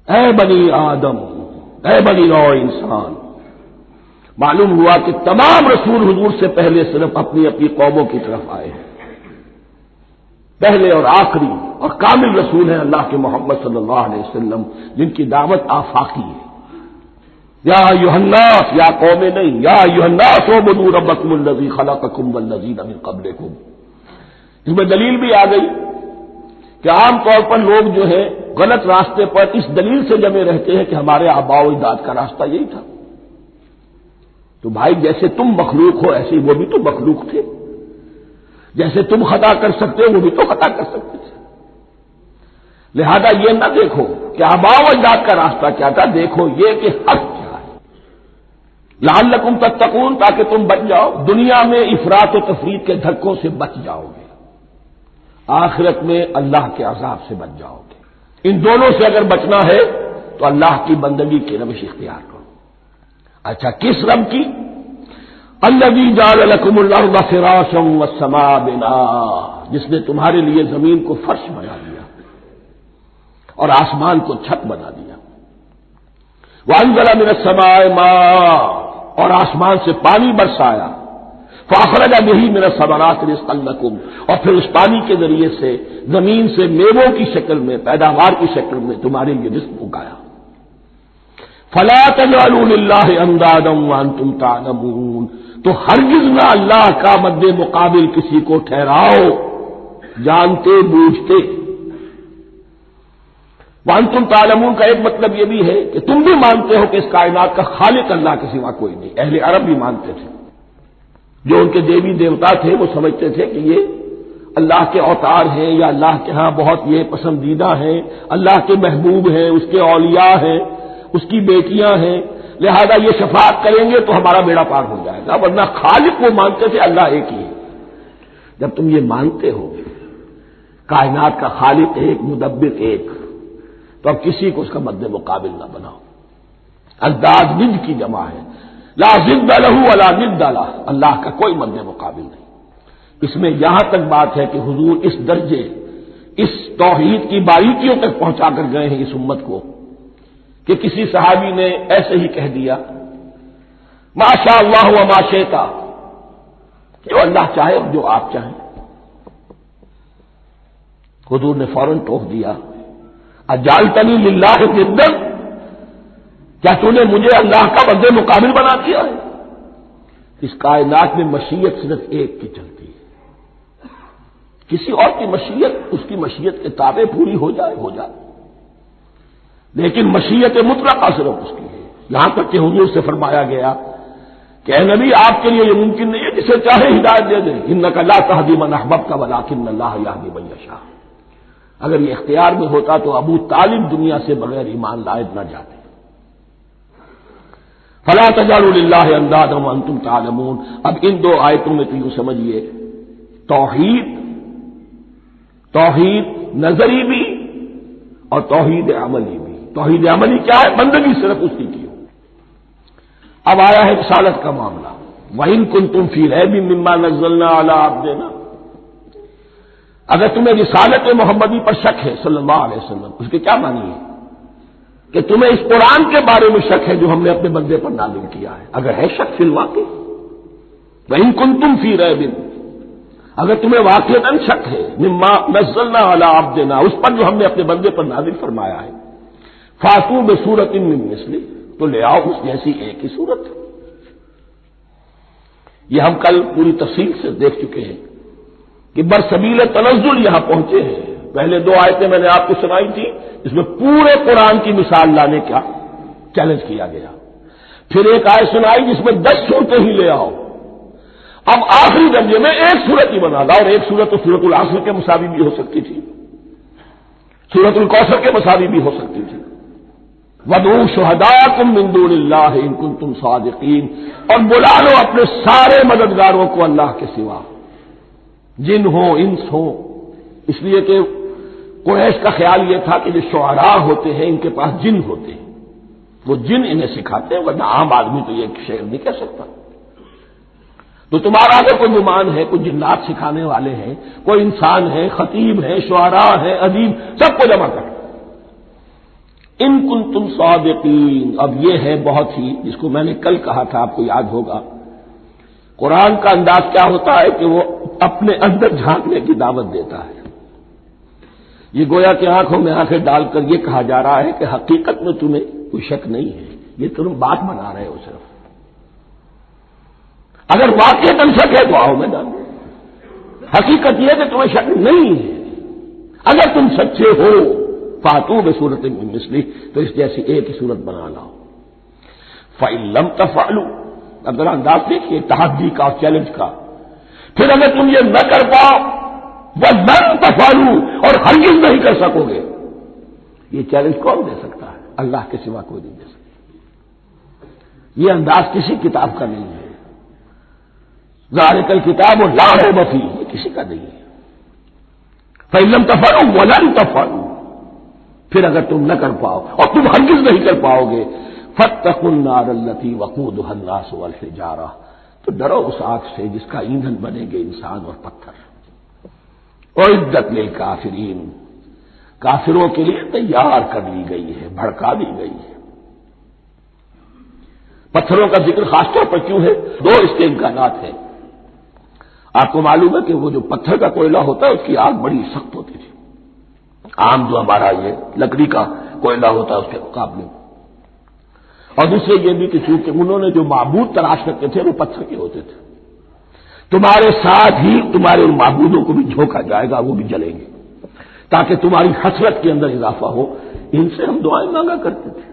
اے بنی آدم، اے بنی نوع انسان۔ معلوم ہوا کہ تمام رسول حضور سے پہلے صرف اپنی اپنی قوموں کی طرف آئے ہیں، پہلے اور آخری اور کامل رسول ہیں اللہ کے محمد صلی اللہ علیہ وسلم، جن کی دعوت آفاقی ہے۔ یا ایھا الناس، یا قوم نہیں، یا ایھا الناس اعبدوا ربکم الذی خلقکم والذین من قبلکم۔ اس میں دلیل بھی آ گئی کہ عام طور پر لوگ جو ہے غلط راستے پر اس دلیل سے جمے رہتے ہیں کہ ہمارے آباء و اجداد کا راستہ یہی تھا۔ تو بھائی جیسے تم مخلوق ہو ایسے وہ بھی تو مخلوق تھے، جیسے تم خطا کر سکتے ہو وہ بھی تو خطا کر سکتے تھے۔ لہذا یہ نہ دیکھو کہ آباء و اجداد کا راستہ کیا تھا، دیکھو یہ کہ حق کیا ہے، لعلکم تتقون، تاکہ تم بچ جاؤ، دنیا میں افراط و تفریط کے دھکوں سے بچ جاؤ گے، آخرت میں اللہ کے عذاب سے بچ جاؤ گے۔ ان دونوں سے اگر بچنا ہے تو اللہ کی بندگی کی روش اختیار کرو۔ اچھا کس رب کی؟ الذی جعل لکم الارض فراشا والسماء بناء، جس نے تمہارے لیے زمین کو فرش بنا دیا اور آسمان کو چھت بنا دیا۔ وانزل من السماء ماء، اور آسمان سے پانی برسایا، فاخرج به من الثمرات رزقا لکم، اور پھر اس پانی کے ذریعے سے زمین سے میووں کی شکل میں، پیداوار کی شکل میں تمہارے لیے رزق اگایا۔ فلا تجعلوا للہ اندادا وانتم تعلمون، تو ہرگز نہ اللہ کا مد مقابل کسی کو ٹھہراؤ جانتے بوجھتے۔ وانتم تعلمون کا ایک مطلب یہ بھی ہے کہ تم بھی مانتے ہو کہ اس کائنات کا خالق اللہ کے سوا کوئی نہیں، اہل عرب بھی مانتے تھے، جو ان کے دیوی دیوتا تھے وہ سمجھتے تھے کہ یہ اللہ کے اوتار ہیں یا اللہ کے ہاں بہت یہ پسندیدہ ہیں، اللہ کے محبوب ہیں، اس کے اولیاء ہیں، اس کی بیٹیاں ہیں، لہذا یہ شفاعت کریں گے تو ہمارا بیڑا پار ہو جائے گا، ورنہ خالق وہ مانتے تھے اللہ ایک ہی ہے۔ جب تم یہ مانتے ہو کائنات کا خالق ایک، مدبر ایک، تو اب کسی کو اس کا مد مقابل نہ بناؤ۔ انداز ند کی جمع ہے، لا ضد لہ ولا ند لہ، اللہ کا کوئی مد مقابل نہیں۔ اس میں یہاں تک بات ہے کہ حضور اس درجے، اس توحید کی باریکیوں تک پہنچا کر گئے ہیں اس امت کو کہ کسی صحابی نے ایسے ہی کہہ دیا ما شاء اللہ وما شئت، جو اللہ چاہے اور جو آپ چاہیں۔ حضور نے فوراً ٹوک دیا اجعلتنی للہ ندا، کیا تو نے مجھے اللہ کا مد مقابل بنا دیا ہے؟ اس کائنات میں مشیت صرف ایک کی چلتی ہے، کسی اور کی مشیت اس کی مشیت کے تابع پوری ہو جائے ہو جائے، لیکن مشیت مطلقہ صرف اس کی ہے۔ یہاں تک کہ حضور سے فرمایا گیا کہ اے نبی آپ کے لیے یہ ممکن نہیں ہے جسے چاہے ہدایت دے دیں، انک لا تہدی من احببت ولکن اللہ یہدی من یشاء۔ اگر یہ اختیار میں ہوتا تو ابو طالب دنیا سے بغیر ایمان لائے نہ جاتے۔ فلا تجعلوا للہ اندادا وانتم تعلمون۔ اب ان دو آیتوں میں تو یوں سمجھیے توحید نظری بھی اور توحید عملی بھی۔ توحید عملی کیا ہے؟ بندگی صرف اسی کی ہو۔ اب آیا ہے رسالت کا معاملہ، وَإِن كُنتُمْ فِي رَيْبٍ مِّمَّا نَزَّلْنَا عَلَىٰ عَبْدِنَا، اگر تمہیں رسالت محمدی پر شک ہے صلی اللہ علیہ وسلم، اس کے کیا معنی ہے؟ کہ تمہیں اس قرآن کے بارے میں شک ہے جو ہم نے اپنے بندے پر نازل کیا ہے۔ اگر ہے شک فی الواقع، وَإِن كُنتُمْ فِي رَيْبٍ، اگر تمہیں واقعتاً شک ہے مما نزلنا علی عبدنا، اس پر جو ہم نے اپنے بندے پر نازل فرمایا ہے، فاتوا بسورۃ من مثلہ، تو لے آؤ اس جیسی ایک ہی صورت۔ یہ ہم کل پوری تفصیل سے دیکھ چکے ہیں کہ برسبیل تنزل یہاں پہنچے ہیں۔ پہلے دو آیتیں میں نے آپ کو سنائی تھی، اس میں پورے قرآن کی مثال لانے کا چیلنج کیا گیا۔ پھر ایک آیت سنائی جس میں 10 صورتیں ہی لے آؤ۔ اب آخری درجے میں ایک صورت ہی بنا لا، اور ایک صورت تو سورۃ العصر کے مساوی بھی ہو سکتی تھی، سورۃ الکوثر کے مساوی بھی ہو سکتی تھی۔ وَادْعُوا شُهَدَاءَكُم مِّن دُونِ اللَّهِ إِن كُنتُمْ صَادِقِينَ، اور بلا لو اپنے سارے مددگاروں کو اللہ کے سوا، جن ہو انس ہو، اس لیے کہ قریش کا خیال یہ تھا کہ جو شعراء ہوتے ہیں ان کے پاس جن ہوتے ہیں، وہ جن انہیں سکھاتے ہیں، ورنہ عام آدمی تو یہ شعر نہیں کہہ سکتا۔ تو تمہارا اگر کوئی گمان ہے، کوئی جنات سکھانے والے ہیں، کوئی انسان ہے، خطیب ہے، شعراء ہے، ادیب، سب کو جمع کر، ان کنتم صادقین۔ اب یہ ہے بہت ہی، جس کو میں نے کل کہا تھا، آپ کو یاد ہوگا، قرآن کا انداز کیا ہوتا ہے کہ وہ اپنے اندر جھانکنے کی دعوت دیتا ہے۔ یہ گویا کہ آنکھوں میں آنکھیں ڈال کر یہ کہا جا رہا ہے کہ حقیقت میں تمہیں کوئی شک نہیں ہے، یہ تم بات بنا رہے ہو صرف۔ اگر واقعی تم شک ہے تو آؤ میدان میں، حقیقت یہ ہے کہ تمہیں شک نہیں ہے۔ اگر تم سچے ہو فاتوا بسورۃ من مثلہ، تو اس جیسی ایک ہی صورت بنا لاؤ۔ فإن لم تفعلوا، اب ذرا انداز دیکھیے تحدی کا اور چیلنج کا۔ پھر اگر تم یہ نہ کر پاؤ، وَلَن تفعلوا، اور ہرگز نہیں کر سکو گے، یہ چیلنج کون دے سکتا ہے؟ اللہ کے سوا کوئی نہیں دے سکتا۔ یہ انداز کسی کتاب کا نہیں ہے، ذالک الکتاب لا ریب فیہ، یہ کسی کا نہیں ہے۔ فإن لم تفعلوا وَلَن تفعلوا، پھر اگر تم نہ کر پاؤ اور تم ہرگز نہیں کر پاؤ گے، فاتقوا النار التي وقودها الناس والحجارہ، تو ڈرو اس آگ سے جس کا ایندھن بنے گے انسان اور پتھر۔ اعدت للکافرین، کافروں کے لیے تیار کر لی گئی ہے، بھڑکا دی گئی ہے۔ پتھروں کا ذکر خاص طور پر کیوں ہے؟ دو اس کے امکانات ہیں۔ آپ کو معلوم ہے کہ وہ جو پتھر کا کوئلہ ہوتا ہے اس کی آگ بڑی سخت ہوتی تھی، عام جو ہمارا یہ لکڑی کا کوئلہ ہوتا ہے اس کے مقابلے میں۔ اور دوسرے یہ بھی کہ چونکہ انہوں نے جو معبود تلاش کرتے تھے وہ پتھر کے ہوتے تھے، تمہارے ساتھ ہی تمہارے ان معبودوں کو بھی جھونکا جائے گا، وہ بھی جلیں گے، تاکہ تمہاری حسرت کے اندر اضافہ ہو۔ ان سے ہم دعائیں مانگا کرتے تھے،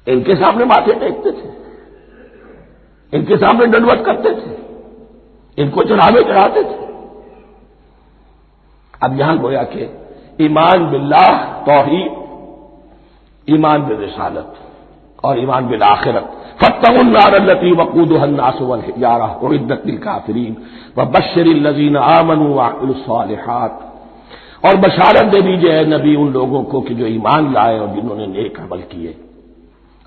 ان کے سامنے ماتھے ٹیکتے تھے، ان کے سامنے ڈنڈوت کرتے تھے، ان کو چڑھاوے چڑھاتے تھے۔ اب یہاں گویا کہ ایمان باللہ توحید، ایمان بالرسالت اور ایمان بالآخرت، فاتقوا النار التي وقودها الناس والحجارہ اعدت للکافرین وبشر الذین آمنوا وعملوا الصالحات، اور بشارت دے دیجیے اے نبی ان لوگوں کو کہ جو ایمان لائے اور جنہوں نے نیک عمل کیے،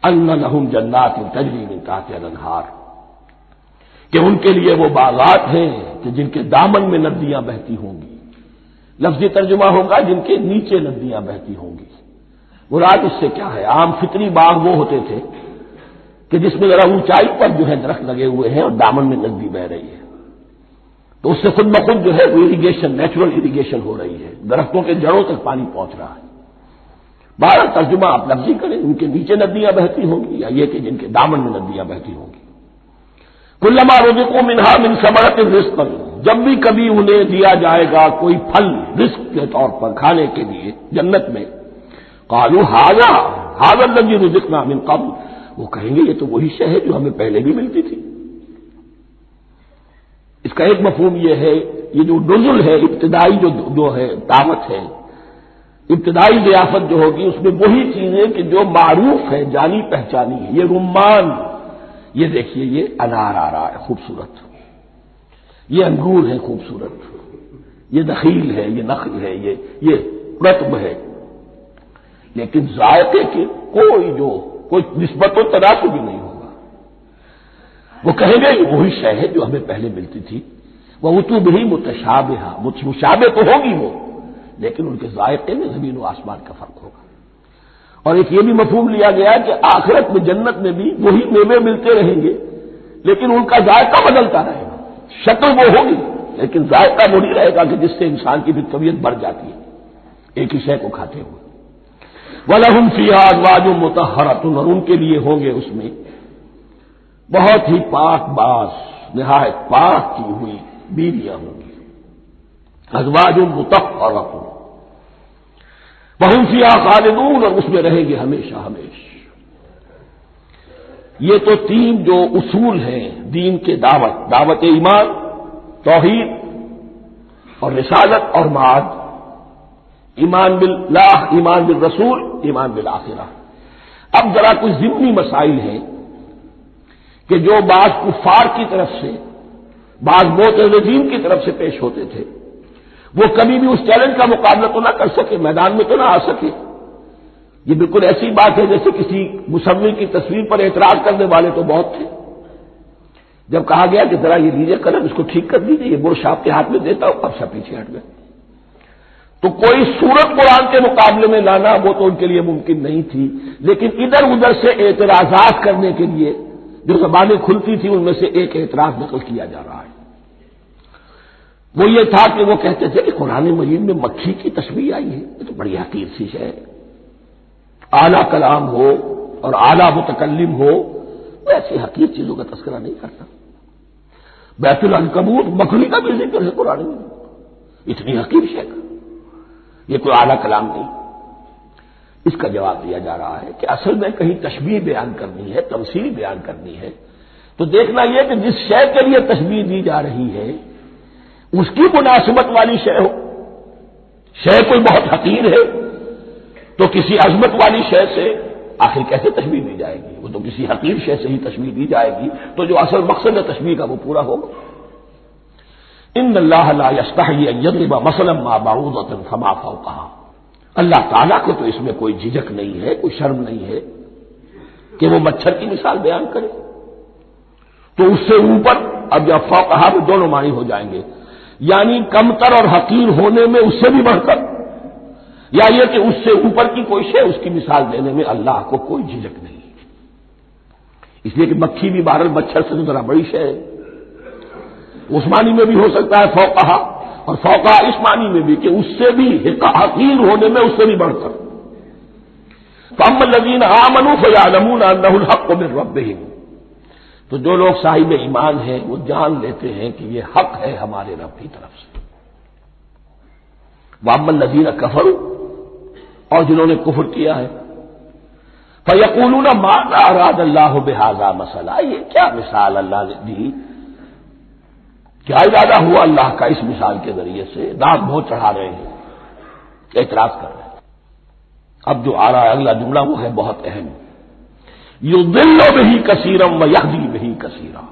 ان لہم جنات تجری من تحتها الانہار، کہ ان کے لیے وہ باغات ہیں کہ جن کے دامن میں ندیاں بہتی ہوں گی۔ لفظی ترجمہ ہوگا جن کے نیچے ندیاں بہتی ہوں گی۔ مراد اس سے کیا ہے؟ عام فطری باغ وہ ہوتے تھے کہ جس میں ذرا اونچائی پر جو ہے درخت لگے ہوئے ہیں اور دامن میں ندی بہ رہی ہے، تو اس سے خود بخود جو ہے وہ اریگیشن، نیچرل اریگیشن ہو رہی ہے، درختوں کے جڑوں تک پانی پہنچ رہا ہے۔ بارہ ترجمہ آپ لفظی کریں، ان کے نیچے ندیاں بہتی ہوں گی یا یہ کہ جن کے دامن میں ندیاں بہتی ہوں گی۔ کلما رزقوا منها من ثمرۃ رزقا، جب بھی کبھی انہیں دیا جائے گا کوئی پھل رزق کے طور پر کھانے کے لیے جنت میں، قالوا هذا الذي رزقنا من قبل، وہ کہیں گے یہ تو وہی شے ہے جو ہمیں پہلے بھی ملتی تھی۔ اس کا ایک مفہوم یہ ہے، یہ جو نزل ہے، ابتدائی جو ہے دعوت ہے، ابتدائی ضیافت جو ہوگی اس میں وہی چیزیں کہ جو معروف ہے، جانی پہچانی ہے۔ یہ رمان، یہ دیکھیے یہ انار آ رہا ہے خوبصورت، یہ انگور ہے خوبصورت، یہ نخیل ہے، یہ نخل ہے، یہ رطب ہے، لیکن ذائقے کی کوئی نسبت و تناسب بھی نہیں ہوگا۔ وہ کہیں گے کہ وہی شے ہے جو ہمیں پہلے ملتی تھی، وہ اتو بھی متشابہہ، مشابہ تو ہوگی وہ، لیکن ان کے ذائقے میں زمین و آسمان کا فرق ہوگا۔ اور ایک یہ بھی مفہوم لیا گیا کہ آخرت میں جنت میں بھی وہی میوے ملتے رہیں گے، لیکن ان کا ذائقہ بدلتا رہے گا، شکل وہ ہوگی لیکن ذائقہ وہی رہے گا کہ جس سے انسان کی بھی طبیعت بڑھ جاتی ہے ایک ہی شے کو کھاتے ہوئے۔ وَلَهُمْ فِيهَا أَزْوَاجٌ مُطَهَّرَةٌ، اور ان کے لیے ہوں گے اس میں بہت ہی پاک باز، نہایت پاک کی ہوئی بیویاں ہوں گی۔ ازواج مطہرۃ وہم فیہا خالدون، اور اس میں رہیں گے ہمیشہ ہمیشہ۔ یہ تو تین جو اصول ہیں دین کے دعوت ایمان، توحید اور رسالت اور معاد، ایمان باللہ، ایمان بالرسول، ایمان بالآخرہ۔ اب ذرا کچھ ضمنی مسائل ہیں کہ جو بعض کفار کی طرف سے، بعض معتزلین کی طرف سے پیش ہوتے تھے، وہ کبھی بھی اس چیلنج کا مقابلہ تو نہ کر سکے، میدان میں تو نہ آ سکے۔ یہ بالکل ایسی بات ہے جیسے کسی مصور کی تصویر پر اعتراض کرنے والے تو بہت تھے۔ جب کہا گیا کہ ذرا یہ لیجیے قلم، اس کو ٹھیک کر دیجیے، یہ برش آپ کے ہاتھ میں دیتا ہوں، اب سب پیچھے ہٹ گئے۔ تو کوئی صورت قرآن کے مقابلے میں لانا وہ تو ان کے لیے ممکن نہیں تھی، لیکن ادھر ادھر سے اعتراضات کرنے کے لیے جو زبانیں کھلتی تھی ان میں سے ایک اعتراض نقل کیا جا رہا ہے۔ وہ یہ تھا کہ وہ کہتے تھے کہ قرآن مجید میں مکھی کی تشبیہ آئی ہے، یہ تو بڑی حقیر سی ہے، اعلیٰ کلام ہو اور اعلیٰ متکلم ہو، وہ ایسی حقیر چیزوں کا تذکرہ نہیں کرتا۔ بیت العنکبوت مکھی کا بھی ذکر ہے قرآن میں، اتنی حقیر شے کا، یہ کوئی اعلیٰ کلام نہیں۔ اس کا جواب دیا جا رہا ہے کہ اصل میں کہیں تشبیہ بیان کرنی ہے، تمثیل بیان کرنی ہے، تو دیکھنا یہ کہ جس شے کے لیے تشبیہ دی جا رہی ہے اس کی مناسبت والی شے ہو۔ شے کوئی بہت حقیر ہے تو کسی عظمت والی شے سے آخر کیسے تشبیہ دی جائے گی؟ وہ تو کسی حقیر شے سے ہی تشبیہ دی جائے گی، تو جو اصل مقصد ہے تشبیہ کا وہ پورا ہوگا۔ ان اللہ لا یستحیی ان یضرب مثلا ما بعوضۃ فما فوقها، اللہ تعالیٰ کو تو اس میں کوئی جھجک نہیں ہے، کوئی شرم نہیں ہے کہ وہ مچھر کی مثال بیان کرے، تو اس سے اوپر، اب جب فوقها میں دونوں معنی ہو جائیں گے، یعنی کمتر اور حقیر ہونے میں اس سے بھی بڑھ کر، یا یہ کہ اس سے اوپر کی کوئی شے اس کی مثال دینے میں اللہ کو کوئی جھجک نہیں، اس لیے کہ مکھی بھی بہرحال مچھر سے تو ذرا بڑی شے ہے۔ اس معنی میں بھی ہو سکتا ہے فوقها، اور فوقها اس معنی میں بھی کہ اس سے بھی حقیر ہونے میں اس سے بھی بڑھ کر۔ فَأَمَّا الَّذِينَ آمَنُوا فَيَعْلَمُونَ أَنَّهُ الْحَقُّ مِنْ رَبِّهِمْ، تو جو لوگ صاحب ایمان ہیں وہ جان لیتے ہیں کہ یہ حق ہے ہمارے رب کی طرف سے۔ وَأَمَّا الَّذِينَ كَفَرُوا، اور جنہوں نے کفر کیا ہے، فَيَقُولُونَ مَاذَا أَرَادَ اللَّهُ بِهَذَا مَثَلًا، یہ کیا مثال اللہ نے دی، کیا ارادہ ہوا اللہ کا اس مثال کے ذریعے سے، دانت بہت چڑھا رہے ہیں، اعتراض کر رہے ہیں۔ اب جو آ رہا ہے اگلا جملہ وہ ہے بہت اہم، یضل بہ کثیرا ویہدی بہ کثیرا،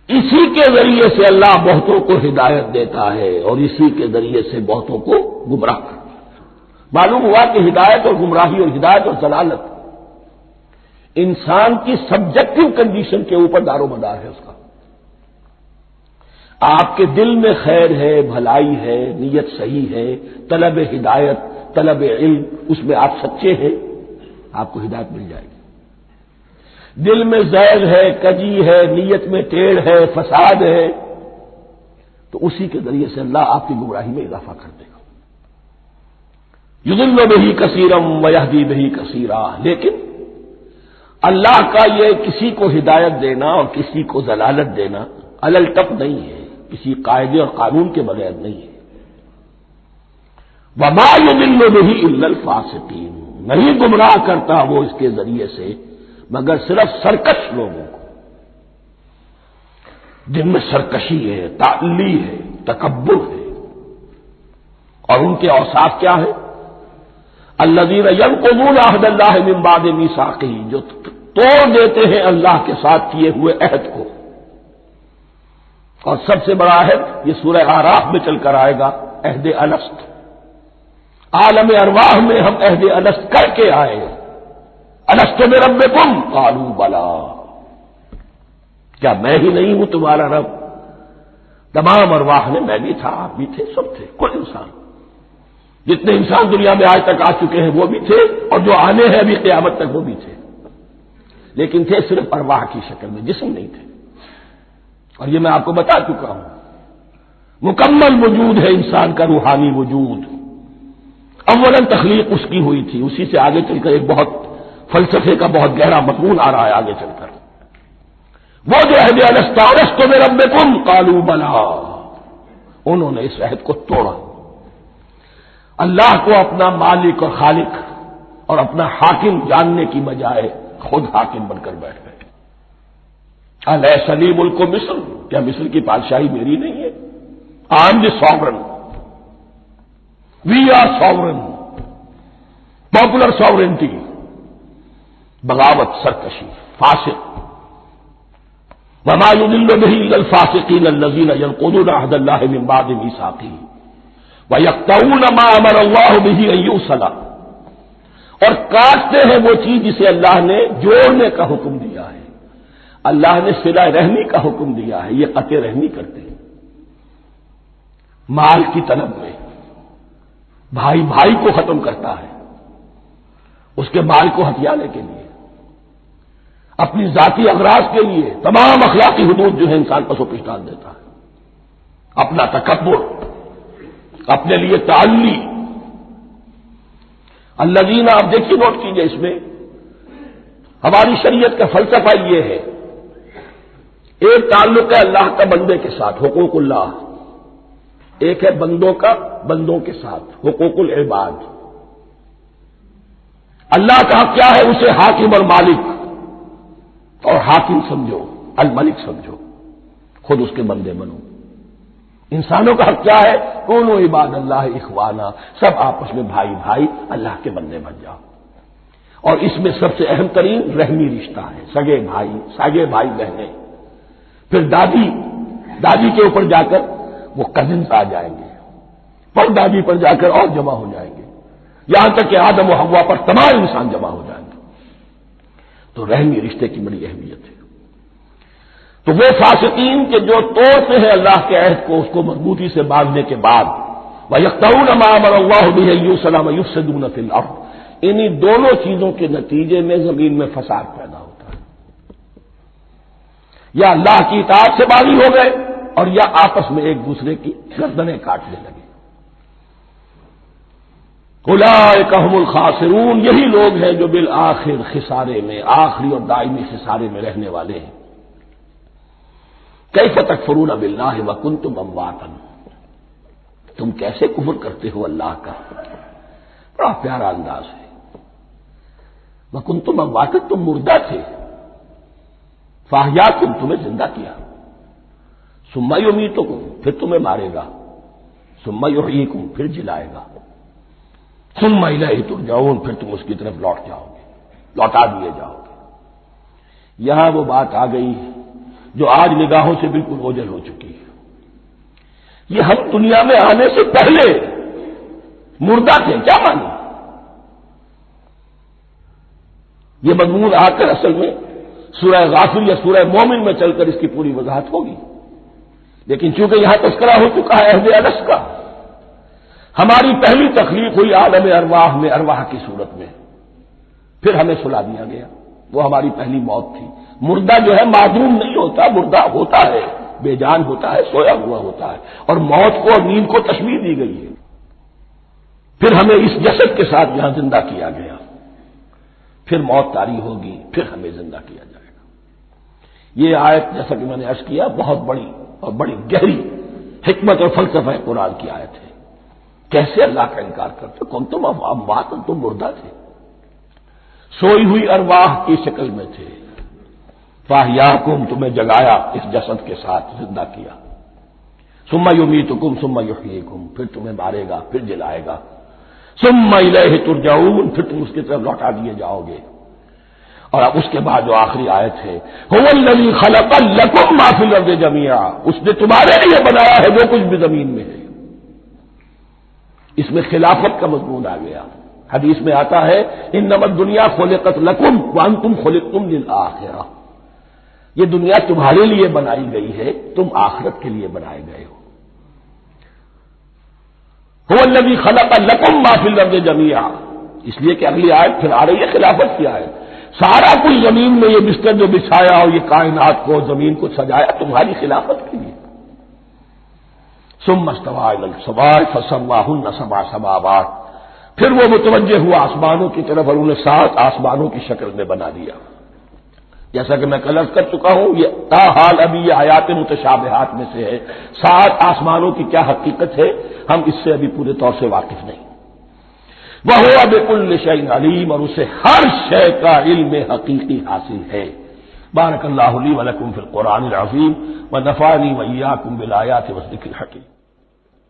اسی کے ذریعے سے اللہ بہتوں کو ہدایت دیتا ہے اور اسی کے ذریعے سے بہتوں کو گمراہ کرتا ہے۔ معلوم ہوا کہ ہدایت اور گمراہی اور ہدایت اور ضلالت انسان کی سبجیکٹو کنڈیشن کے اوپر دار و مدار ہے اس کا۔ آپ کے دل میں خیر ہے، بھلائی ہے، نیت صحیح ہے، طلب ہدایت، طلب علم، اس میں آپ سچے ہیں، آپ کو ہدایت مل جائے گی۔ دل میں زیغ ہے، کجی ہے، نیت میں ٹیڑھ ہے، فساد ہے، تو اسی کے ذریعے سے اللہ آپ کی گمراہی میں اضافہ کر دے گا۔ یضل بہ کثیرا ویہدی بہ کثیرا، لیکن اللہ کا یہ کسی کو ہدایت دینا اور کسی کو ضلالت دینا علل ٹپ نہیں ہے، کسی قاعدے اور قانون کے بغیر نہیں ہے۔ وما یضل بہ الا الفاسقین، نہیں گمراہ کرتا وہ اس کے ذریعے سے مگر صرف سرکش لوگوں کو، جن میں سرکشی ہے، تعلی ہے، تکبر ہے، اور ان کے اوصاف کیا ہے؟ الذین ینقضون عہد اللہ من بعد میثاقہ، جو توڑ دیتے ہیں اللہ کے ساتھ کیے ہوئے عہد کو، اور سب سے بڑا عہد یہ سورہ اعراف میں چل کر آئے گا، عہد الست۔ عالم ارواح میں ہم عہد الست کر کے آئے، الست بربکم قالوا بلی، کیا میں ہی نہیں ہوں تمہارا رب؟ تمام ارواح نے، میں بھی تھا، آپ بھی تھے، سب تھے، کوئی انسان، جتنے انسان دنیا میں آج تک آ چکے ہیں وہ بھی تھے، اور جو آنے ہیں ابھی قیامت تک وہ بھی تھے، لیکن تھے صرف ارواح کی شکل میں، جسم نہیں تھے۔ اور یہ میں آپ کو بتا چکا ہوں، مکمل وجود ہے انسان کا روحانی وجود۔ اولاً تخلیق اس کی ہوئی تھی، اسی سے آگے چل کر ایک بہت فلسفے کا بہت گہرا مضمون آ رہا ہے آگے چل کر۔ وہ جو عہد الست الست بربکم قالوا بلی، انہوں نے اس عہد کو توڑا، اللہ کو اپنا مالک اور خالق اور اپنا حاکم جاننے کی بجائے خود حاکم بن کر بیٹھ گئے۔ الیس لی ملک مصر، کیا مصر کی بادشاہی میری نہیں ہے؟ I am the sovereign, we are sovereign, popular sovereignty, بغاوت، سرکشی، فاسق۔ وما يضل به الا الفاسقين الذين ينقضون عهد الله من بعد ميثاقه ويقطعون ما امر الله به ان يوصل، اور کاٹتے ہیں وہ چیز جسے اللہ نے جوڑنے کا حکم دیا ہے، اللہ نے صلہ رحمی کا حکم دیا ہے، یہ قطع رحمی کرتے ہیں۔ مال کی طلب میں بھائی بھائی کو ختم کرتا ہے، اس کے مال کو ہتھیانے کے لیے، اپنی ذاتی اغراض کے لیے تمام اخلاقی حدود جو ہے انسان پسو پیش ڈال دیتا ہے، اپنا تکبر، اپنے لیے تعلی۔ الذین، آپ دیکھیے، نوٹ کیجئے، اس میں ہماری شریعت کا فلسفہ یہ ہے، ایک تعلق ہے اللہ کا بندے کے ساتھ، حقوق اللہ، ایک ہے بندوں کا بندوں کے ساتھ، حقوق العباد۔ اللہ کا حق کیا ہے؟ اسے حاکم اور مالک، اور حاکم سمجھو، الملک سمجھو، خود اس کے بندے بنو۔ انسانوں کا حق کیا ہے؟ کونوا عباد اللہ اخوانا، سب آپس میں بھائی بھائی اللہ کے بندے بن جاؤ۔ اور اس میں سب سے اہم ترین رحمی رشتہ ہے، سگے بھائی بہنیں، پھر دادی کے اوپر جا کر وہ کزنز آ جائیں گے، پر دادی پر جا کر اور جمع ہو جائیں گے، یہاں تک کہ آدم و حوا پر تمام انسان جمع ہو جائیں گے۔ تو رحمی رشتے کی بڑی اہمیت ہے۔ تو وہ فاسقین کے جو توڑتے ہیں اللہ کے عہد کو، اس کو مضبوطی سے باندھنے کے بعد، وَيَقْطَعُونَ مَا أَمَرَ اللَّهُ بِهِ أَن يُوصَلَ وَيُفْسِدُونَ فِي الْأَرْضِ، انہی دونوں چیزوں کے نتیجے میں زمین میں فساد پیدا ہوتا ہے، یا اللہ کی اطاعت سے باغی ہو گئے، اور یا آپس میں ایک دوسرے کی گردنیں کاٹنے لگے۔ اولئک ھم الخاسرون، یہی لوگ ہیں جو بالآخر خسارے میں، آخری اور دائمی خسارے میں رہنے والے ہیں۔ کیف تکفرون باللہ وکنتم امواتا، تم کیسے کفر کرتے ہو اللہ کا؟ بڑا پیارا انداز ہے۔ وکنتم امواتا، تم مردہ تھے، فاحیاکم، تمہیں زندہ کیا، ثم یمیتکم، پھر تمہیں مارے گا، ثم یحییکم، پھر جلائے گا، ثم الیہ ترجعون، پھر تم اس کی طرف لوٹ جاؤ گے، لوٹا دیے جاؤ گے۔ یہاں وہ بات آ گئی جو آج نگاہوں سے بالکل اوجھل ہو چکی ہے۔ یہ ہم دنیا میں آنے سے پہلے مردہ تھے، کیا مانی؟ یہ مضمون آ کر اصل میں سورہ غافر یا سورہ مومن میں چل کر اس کی پوری وضاحت ہوگی، لیکن چونکہ یہاں تذکرہ ہو چکا ہے عہد الست کا، ہماری پہلی تخلیق ہوئی عالم ارواح میں، ارواح کی صورت میں، پھر ہمیں سلا دیا گیا، وہ ہماری پہلی موت تھی۔ مردہ جو ہے معدوم نہیں ہوتا، مردہ ہوتا ہے، بے جان ہوتا ہے، سویا ہوا ہوتا ہے، اور موت کو اور نیند کو تشبیہ دی گئی ہے۔ پھر ہمیں اس جسد کے ساتھ یہاں زندہ کیا گیا، پھر موت طاری ہوگی، پھر ہمیں زندہ کیا جائے گا۔ یہ آیت، جیسا کہ میں نے عرض کیا، بہت بڑی اور بڑی گہری حکمت اور فلسفہ قرآن کی آیت ہے۔ کیسے اللہ کا انکار کرتے؟ کون تم اموات، تم مردہ تھے، سوئی ہوئی ارواح کی شکل میں تھے، فاحیاکم، تمہیں جگایا اس جسد کے ساتھ، زندہ کیا، ثم یمیتکم ثم یحییکم، پھر تمہیں مارے گا، پھر جلائے گا، ثم الیہ ترجعون، پھر تم اس کی طرف لوٹا دیے جاؤ گے۔ اور اب اس کے بعد جو آخری آیت ہے هو الذی خلق لکم ما فی الارض جميعا، اس نے تمہارے لیے بنایا ہے جو کچھ بھی زمین میں ہے۔ اس میں خلافت کا مضمون آ گیا۔ حدیث میں آتا ہے انما الدنیا خلقت لکم وانتم خلقتم للآخرہ، یہ دنیا تمہارے لیے بنائی گئی ہے، تم آخرت کے لیے بنائے گئے ہو۔ هو الذی خلق لکم ما فی الارض جميعا، اس لیے کہ اگلی آیت پھر آ رہی ہے خلافت کی آیت، سارا کچھ زمین میں یہ بستر جو بچھایا اور یہ کائنات کو زمین کو سجایا تمہاری خلافت کے لیے۔ ثم استوى الى السماء فسواهن سبع سماوات، پھر وہ متوجہ ہوا آسمانوں کی طرف اور انہیں 7 آسمانوں کی شکل میں بنا دیا۔ جیسا کہ میں کل عرض کر چکا ہوں، یہ تاحال ابھی یہ آیات متشابہات میں سے ہے، 7 آسمانوں کی کیا حقیقت ہے ہم اس سے ابھی پورے طور سے واقف نہیں۔ وَهُوَ بِكُلِّ شَيْءٍ عَلِيمٌ، اور اسے ہر شے کا علم حقیقی حاصل ہے۔ بارک اللہ لی و لکم فی القرآن العظیم ونفعنی وإیاکم بالآیات والذکر الحکیم۔